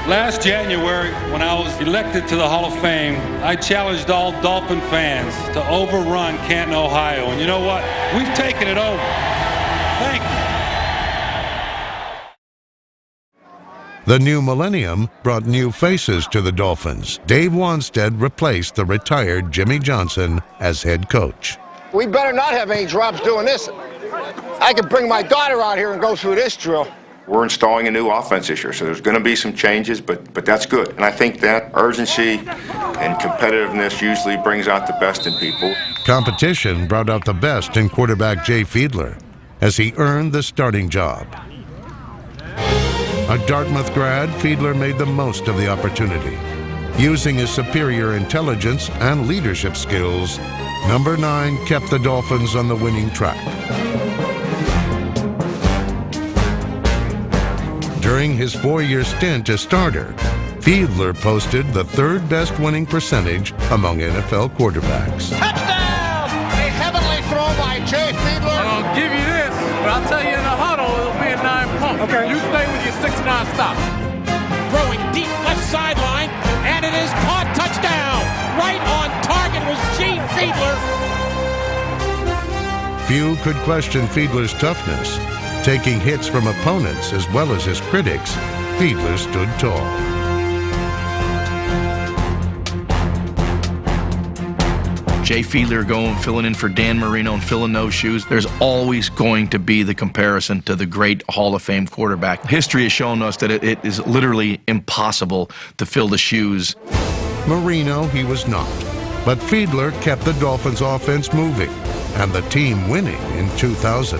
Last January, when I was elected to the Hall of Fame, I challenged all Dolphin fans to overrun Canton, Ohio. And you know what? We've taken it over. Thank you. The new millennium brought new faces to the Dolphins. Dave Wanstead replaced the retired Jimmy Johnson as head coach. We better not have any drops doing this. I could bring my daughter out here and go through this drill. We're installing a new offense this year, so there's going to be some changes, but that's good. And I think that urgency and competitiveness usually brings out the best in people. Competition brought out the best in quarterback Jay Fiedler as he earned the starting job. A Dartmouth grad, Fiedler made the most of the opportunity. Using his superior intelligence and leadership skills, number 9 kept the Dolphins on the winning track. During his 4-year stint as starter, Fiedler posted the 3rd best winning percentage among NFL quarterbacks. Touchdown! A heavenly throw by Jay Fiedler. I'll give you this, but I'll tell you in the huddle, it'll be a 9-point. Okay. You stay with your 6-9 stop. Throwing deep left sideline, and it is caught. Touchdown! Right on target was Jay Fiedler. Few could question Fiedler's toughness. Taking hits from opponents as well as his critics, Fiedler stood tall. Jay Fiedler filling in for Dan Marino and filling those shoes. There's always going to be the comparison to the great Hall of Fame quarterback. History has shown us that it is literally impossible to fill the shoes. Marino, he was not. But Fiedler kept the Dolphins' offense moving and the team winning in 2000.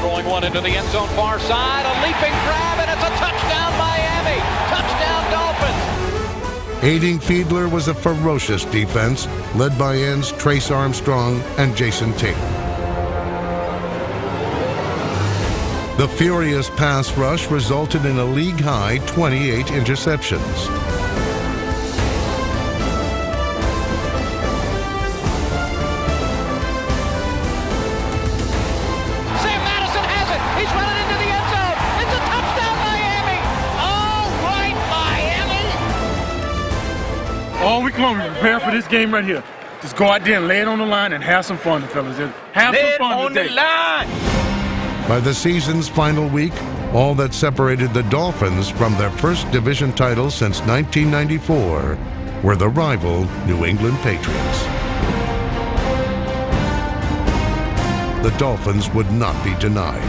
Throwing one into the end zone far side, a leaping grab, and it's a touchdown Miami! Touchdown Dolphins! Aiding Fiedler was a ferocious defense led by ends Trace Armstrong and Jason Taylor. The furious pass rush resulted in a league-high 28 interceptions. All week long, we prepare for this game right here. Just go out there and lay it on the line and have some fun, fellas. Have some fun today. Lay it on the line! By the season's final week, all that separated the Dolphins from their first division title since 1994 were the rival New England Patriots. The Dolphins would not be denied.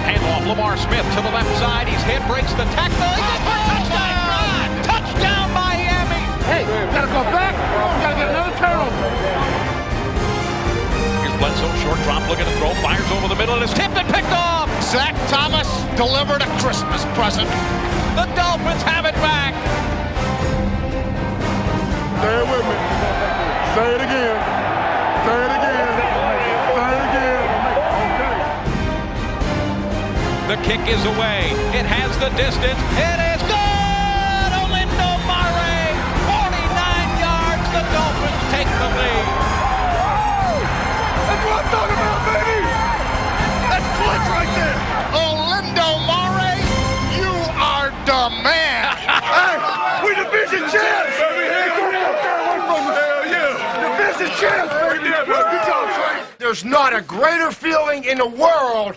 Handoff, Lamar Smith to the left side. He's hit, breaks the tackle. He's in for a touchdown run! go back. We got to get another turnover. Here's Bledsoe, short drop, looking to throw, fires over the middle, and is tipped and picked off. Zach Thomas delivered a Christmas present. The Dolphins have it back. Say it with me. Say it again. Say it again. Say it again. The kick is away. It has the distance. It is good! Olindo Mare, 49 yards. The Dolphins take the lead. That's what I'm talking about, baby. That's clutch right there. Olindo Mare, you are the man. Hey, we division champs, baby. Hell yeah. Division champs, baby. Good job, Trey. There's not a greater feeling in the world,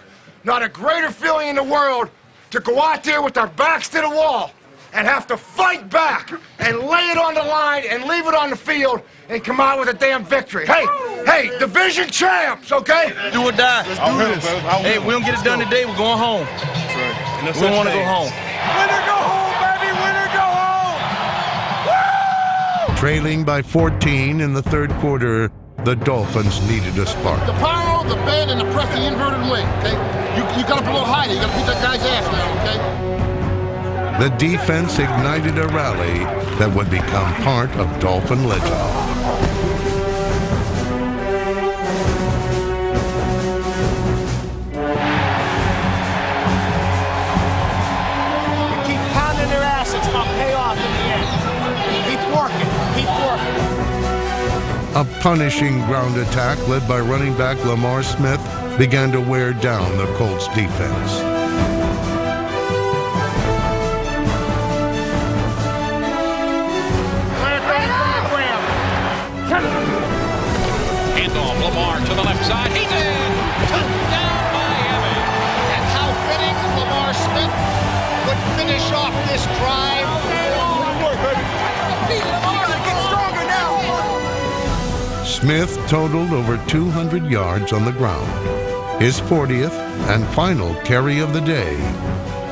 to go out there with our backs to the wall and have to fight back and lay it on the line and leave it on the field and come out with a damn victory. Hey, division champs, okay? Do or die. Let's do this. Hey, we don't get it done today, we're going home. We don't want to go home. Winner go home, baby. Winner go home. Woo! Trailing by 14 in the third quarter, the Dolphins needed a spark. The power, the bend, and the press the inverted wing, okay? You got to put a little higher. You got to beat that guy's ass now, okay? The defense ignited a rally that would become part of Dolphin legend. Keep pounding their ass. It's going to pay off in the end. Keep working. Keep working. A punishing ground attack led by running back Lamar Smith began to wear down the Colts defense. Handoff, Lamar to the left side. He's in. Touchdown, Miami. And how fitting Lamar Smith would finish off this drive. Smith totaled over 200 yards on the ground. His 40th and final carry of the day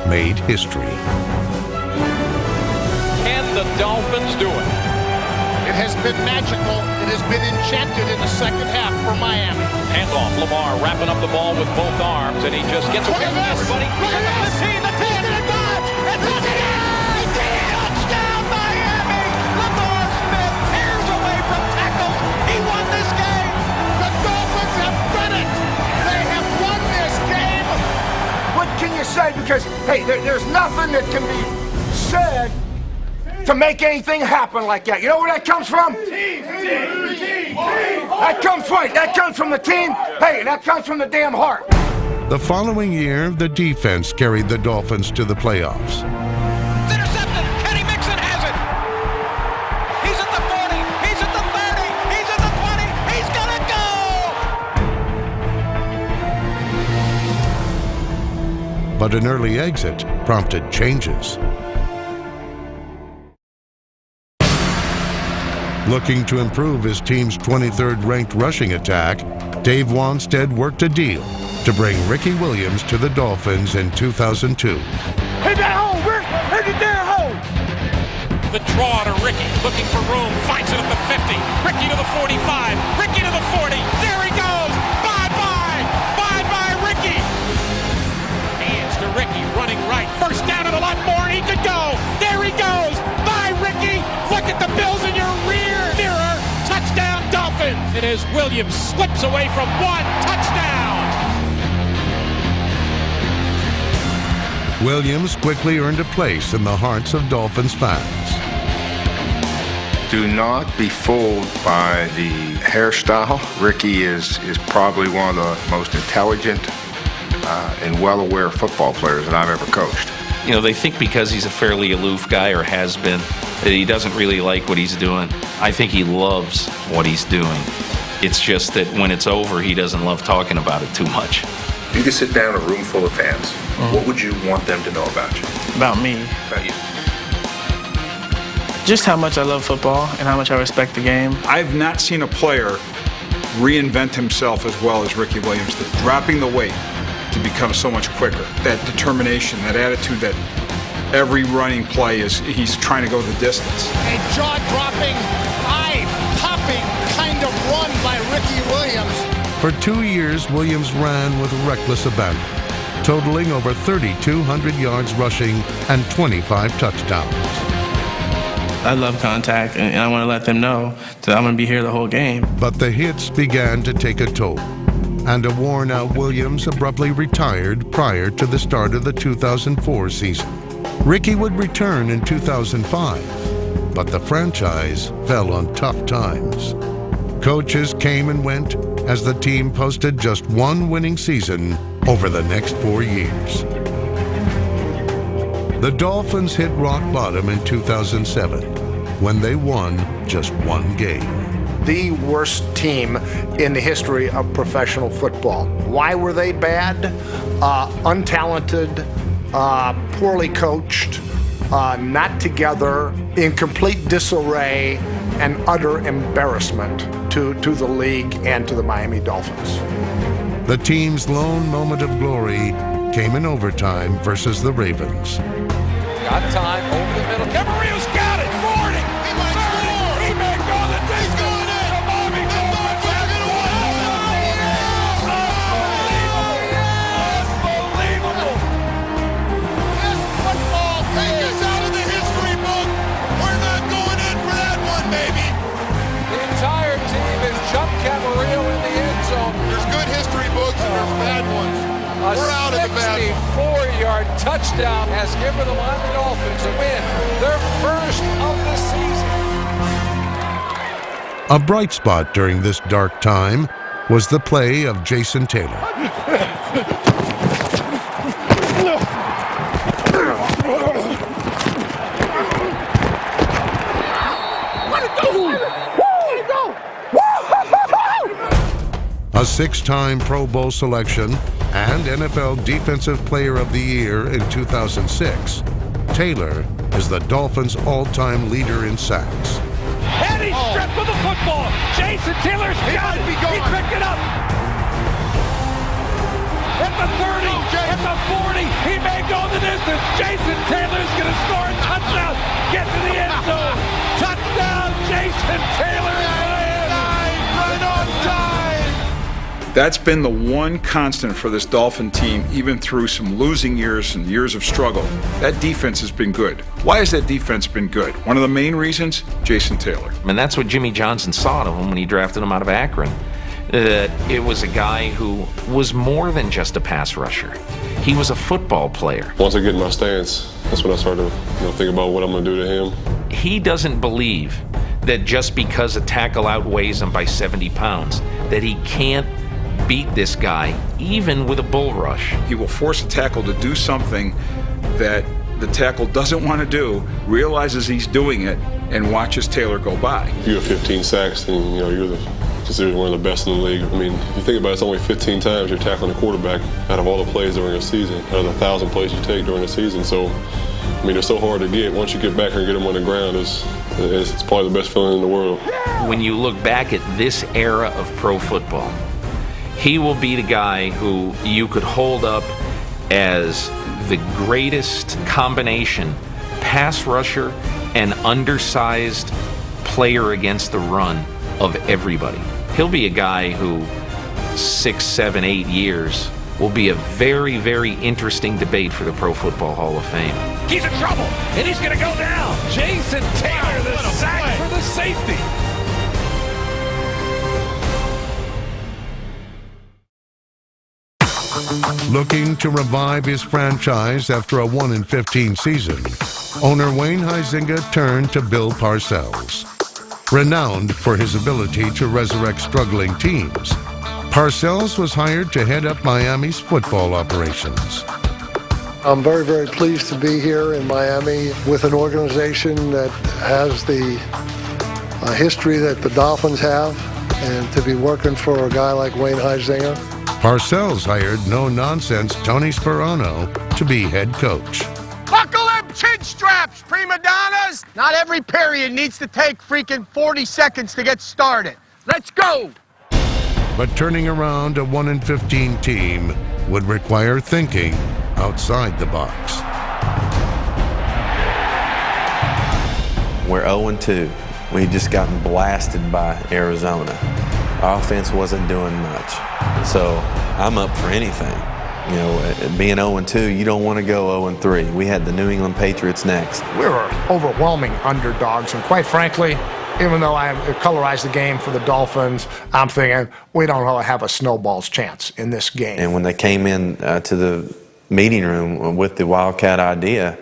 made history. Can the Dolphins do it? It has been magical. It has been enchanted in the second half for Miami. Handoff, Lamar wrapping up the ball with both arms, and he just gets away from everybody. Look at this! The 10, and a dodge! It's a touchdown, Miami! Lamar Smith tears away from tackles. He won this game. The Dolphins have done it! They have won this game! What can you say? Because, hey, there's nothing that can be said to make anything happen like that. You know where that comes from? That comes from the team. Hey, that comes from the damn heart. The following year, the defense carried the Dolphins to the playoffs. Intercepted. Kenny Mixon has it. He's at the 40. He's at the 30. He's at the 20. He's gonna go. But an early exit prompted changes. Looking to improve his team's 23rd ranked rushing attack, Dave Wanstead worked a deal to bring Ricky Williams to the Dolphins in 2002. Hit that hole, Rick! Hit it there, hole! The draw to Ricky, looking for room, finds it at the 50. Ricky to the 45. Ricky to the 40. There he goes! Bye-bye! Bye-bye, Ricky! Hands to Ricky, running right. First down and a lot more, and he could go! There he goes! Bye, Ricky! Look at the Bills in your rear mirror! Touchdown, Dolphins! And as Williams slips away from one, touchdown! Williams quickly earned a place in the hearts of Dolphins fans. Do not be fooled by the hairstyle. Ricky is probably one of the most intelligent and well-aware football players that I've ever coached. You know, they think because he's a fairly aloof guy or has been, that he doesn't really like what he's doing. I think he loves what he's doing. It's just that when it's over, he doesn't love talking about it too much. If you could sit down in a room full of fans, what would you want them to know about you? About me. About you? Just how much I love football and how much I respect the game. I've not seen a player reinvent himself as well as Ricky Williams did. Dropping the weight to become so much quicker. That determination, that attitude that every running play he's trying to go the distance. A jaw-dropping For 2 years, Williams ran with reckless abandon, totaling over 3,200 yards rushing and 25 touchdowns. I love contact, and I want to let them know that I'm going to be here the whole game. But the hits began to take a toll, and a worn-out Williams abruptly retired prior to the start of the 2004 season. Ricky would return in 2005, but the franchise fell on tough times. Coaches came and went as the team posted just one winning season over the next 4 years. The Dolphins hit rock bottom in 2007 when they won just one game. The worst team in the history of professional football. Why were they bad? Untalented, poorly coached, not together, in complete disarray, and utter embarrassment to the league and to the Miami Dolphins. The team's lone moment of glory came in overtime versus the Ravens. Got time over the middle. Camarillo's got it. 40. He might score. He may go the distance. He's going in. The Miami Dolphins have it. Unbelievable. This football take us out of the history book. We're not going in for that one, baby. The entire team has jumped Camarillo in the end zone. There's good history books and there's bad ones. A We're out of the bad one. 64-yard touchdown has given the Miami Dolphins a win, their first of the season. A bright spot during this dark time was the play of Jason Taylor. A 6-time Pro Bowl selection and NFL Defensive Player of the Year in 2006, Taylor is the Dolphins' all-time leader in sacks. And he's stripped with the football. Jason Taylor's got it. He picked it up. At the 30, at the 40, he may go the distance. Jason Taylor's going to score a touchdown. Get to the end zone. Touchdown, Jason Taylor. Right on time. That's been the one constant for this Dolphin team, even through some losing years and years of struggle. That defense has been good. Why has that defense been good? One of the main reasons, Jason Taylor. And that's what Jimmy Johnson saw of him when he drafted him out of Akron. That it was a guy who was more than just a pass rusher. He was a football player. Once I get in my stance, that's when I start to think about what I'm going to do to him. He doesn't believe that just because a tackle outweighs him by 70 pounds, that he can't beat this guy, even with a bull rush. He will force a tackle to do something that the tackle doesn't want to do, realizes he's doing it, and watches Taylor go by. If you have 15 sacks, then you're considered one of the best in the league. I mean, if you think about it, it's only 15 times you're tackling a quarterback out of all the plays during a season, out of the 1,000 plays you take during a season. So, I mean, they're so hard to get. Once you get back here and get them on the ground, it's probably the best feeling in the world. When you look back at this era of pro football, he will be the guy who you could hold up as the greatest combination pass rusher and undersized player against the run of everybody. He'll be a guy who 6, 7, 8 years will be a very, very interesting debate for the Pro Football Hall of Fame. He's in trouble, and he's going to go down. Jason Taylor, the sack for the safety. Looking to revive his franchise after a 1-15 season, owner Wayne Huizenga turned to Bill Parcells. Renowned for his ability to resurrect struggling teams, Parcells was hired to head up Miami's football operations. I'm very, very pleased to be here in Miami with an organization that has the history that the Dolphins have, and to be working for a guy like Wayne Huizenga. Parcells hired no-nonsense Tony Sperano to be head coach. Buckle them chin straps, prima donnas. Not every period needs to take freaking 40 seconds to get started. Let's go. But turning around a 1-15 team would require thinking outside the box. We're 0-2. We had just gotten blasted by Arizona. Offense wasn't doing much. So I'm up for anything. You know, being 0-2, you don't want to go 0-3. We had the New England Patriots next. We were overwhelming underdogs, and quite frankly, even though I colorized the game for the Dolphins, I'm thinking we don't have a snowball's chance in this game. And when they came in to the meeting room with the Wildcat idea,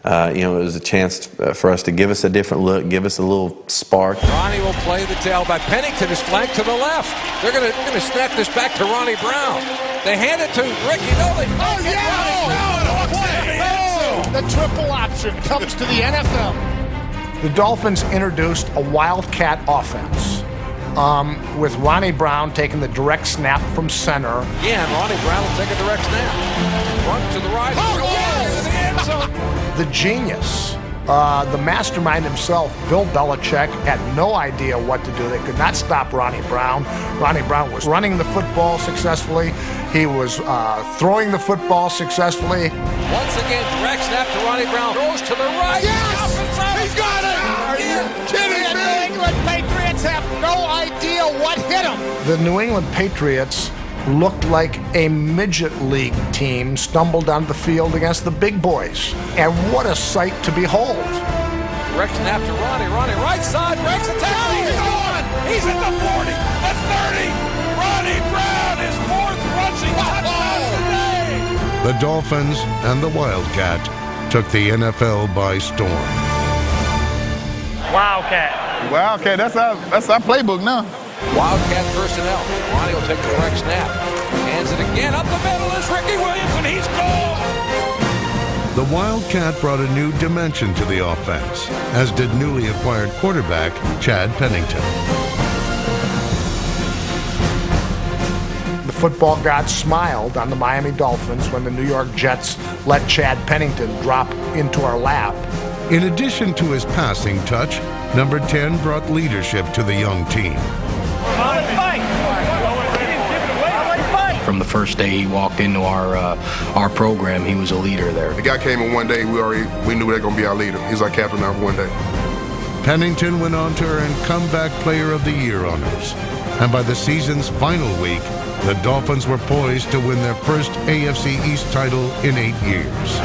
you know, it was a chance for us to give us a different look, give us a little spark. Ronnie will play the tailback. Pennington is flanked to the left. They're going to snap this back to Ronnie Brown. They hand it to Ricky. No, they Ronnie Brown. The triple option comes to the NFL. The Dolphins introduced a Wildcat offense with Ronnie Brown taking the direct snap from center. Yeah, and Ronnie Brown will take a direct snap. Run to the right. Into the end zone. The genius, the mastermind himself, Bill Belichick, had no idea what to do. They could not stop Ronnie Brown. Ronnie Brown was running the football successfully. He was throwing the football successfully. Once again, direct snap to Ronnie Brown. Throws to the right. Yes! He's got it! Are you kidding me? The New England Patriots have no idea what hit them. The New England Patriots looked like a midget league team stumbled onto the field against the big boys. And what a sight to behold. Direct snap to Ronnie. Ronnie, right side, breaks the tackle. He's gone. He's at the 40, the 30. Ronnie Brown is fourth rushing touchdown today. The Dolphins and the Wildcat took the NFL by storm. Wildcat, that's our playbook now. Wildcat personnel. Ronnie will take the direct snap. Hands it again. Up the middle is Ricky Williams, and he's gone. The Wildcat brought a new dimension to the offense, as did newly acquired quarterback Chad Pennington. The football gods smiled on the Miami Dolphins when the New York Jets let Chad Pennington drop into our lap. In addition to his passing touch, number 10 brought leadership to the young team. From the first day he walked into our program, he was a leader there. The guy came in one day, we knew they were going to be our leader. He's our captain now for one day. Pennington went on to earn Comeback Player of the Year honors. And by the season's final week, the Dolphins were poised to win their first AFC East title in 8 years.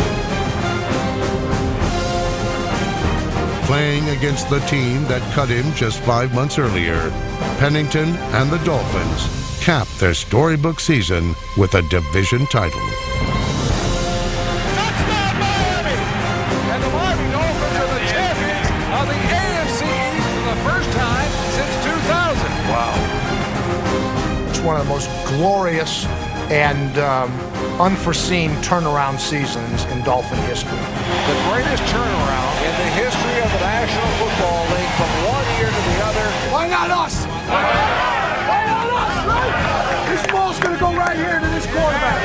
Playing against the team that cut him just 5 months earlier, Pennington and the Dolphins capped their storybook season with a division title. Touchdown Miami! And the Miami Dolphins are the champions of the AFC East for the first time since 2000. Wow. It's one of the most glorious and unforeseen turnaround seasons in Dolphin history. The greatest turnaround in the history of the National Football League from one year to the other. Why not us? Why not us, right? This ball's going to go right here to this quarterback.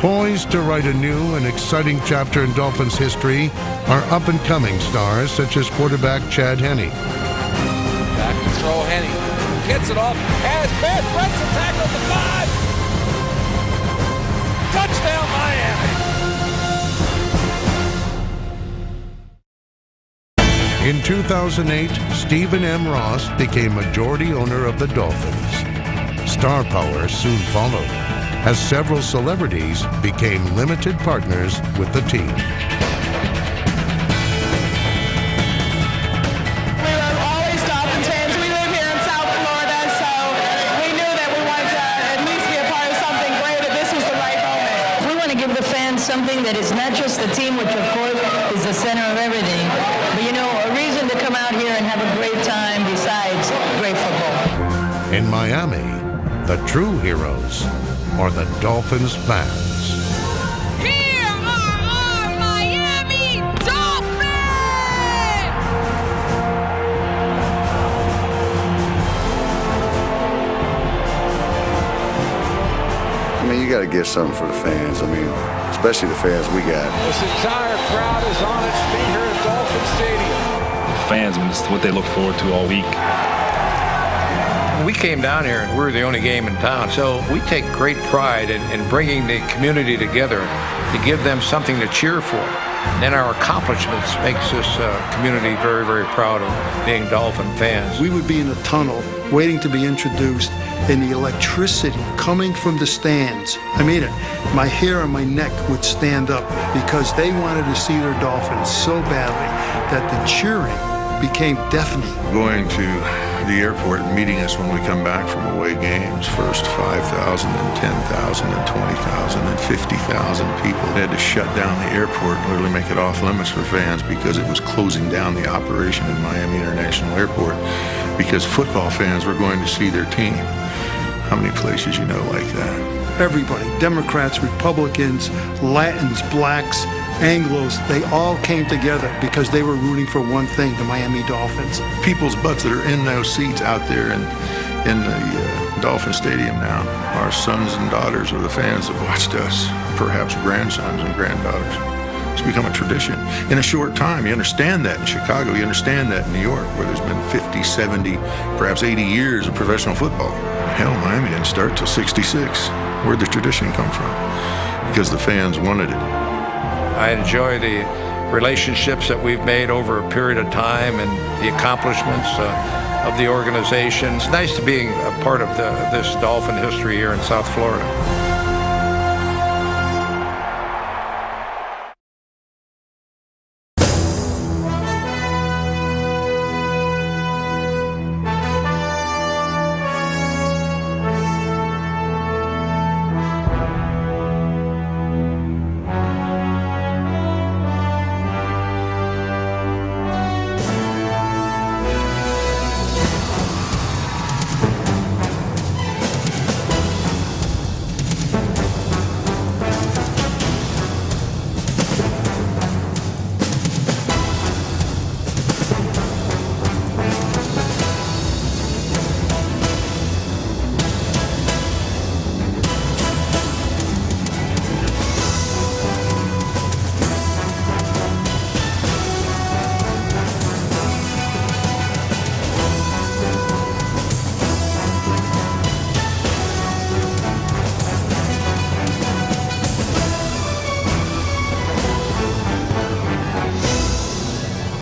Poised to write a new and exciting chapter in Dolphins history are up-and-coming stars such as quarterback Chad Henne. Back to throw Henne. Gets it off. Has Beth breaks the tackle at the 5. Touchdown Miami. In 2008, Stephen M. Ross became majority owner of the Dolphins. Star power soon followed, as several celebrities became limited partners with the team. Something that is not just the team, which of course is the center of everything, but you know, a reason to come out here and have a great time besides great football. In Miami, the true heroes are the Dolphins fans. Here are our Miami Dolphins! I mean, you got to get something for the fans. I mean, especially the fans we got. This entire crowd is on its feet here at Dolphin Stadium. The fans, I mean, it's what they look forward to all week. We came down here and we're the only game in town, so we take great pride in bringing the community together to give them something to cheer for. and our accomplishments makes this community very, very proud of being Dolphin fans. We would be in a tunnel waiting to be introduced, and the electricity coming from the stands. I mean it. My hair on my neck would stand up because they wanted to see their Dolphins so badly that the cheering became deafening. Going to the airport and meeting us when we come back from away games, first 5,000, then 10,000, then 20,000, then 50,000 people. They had to shut down the airport and literally make it off limits for fans because it was closing down the operation in Miami International Airport because football fans were going to see their team. How many places you know like that? Everybody, Democrats, Republicans, Latins, blacks, Anglos, they all came together because they were rooting for one thing, the Miami Dolphins. People's butts that are in those seats out there in the Dolphin Stadium now are sons and daughters of the fans that watched us, perhaps grandsons and granddaughters. It's become a tradition. In a short time, you understand that in Chicago, you understand that in New York, where there's been 50, 70, perhaps 80 years of professional football. Hell, Miami didn't start till 66. Where'd the tradition come from? Because the fans wanted it. I enjoy the relationships that we've made over a period of time and the accomplishments of the organization. It's nice to be a part of this Dolphin history here in South Florida.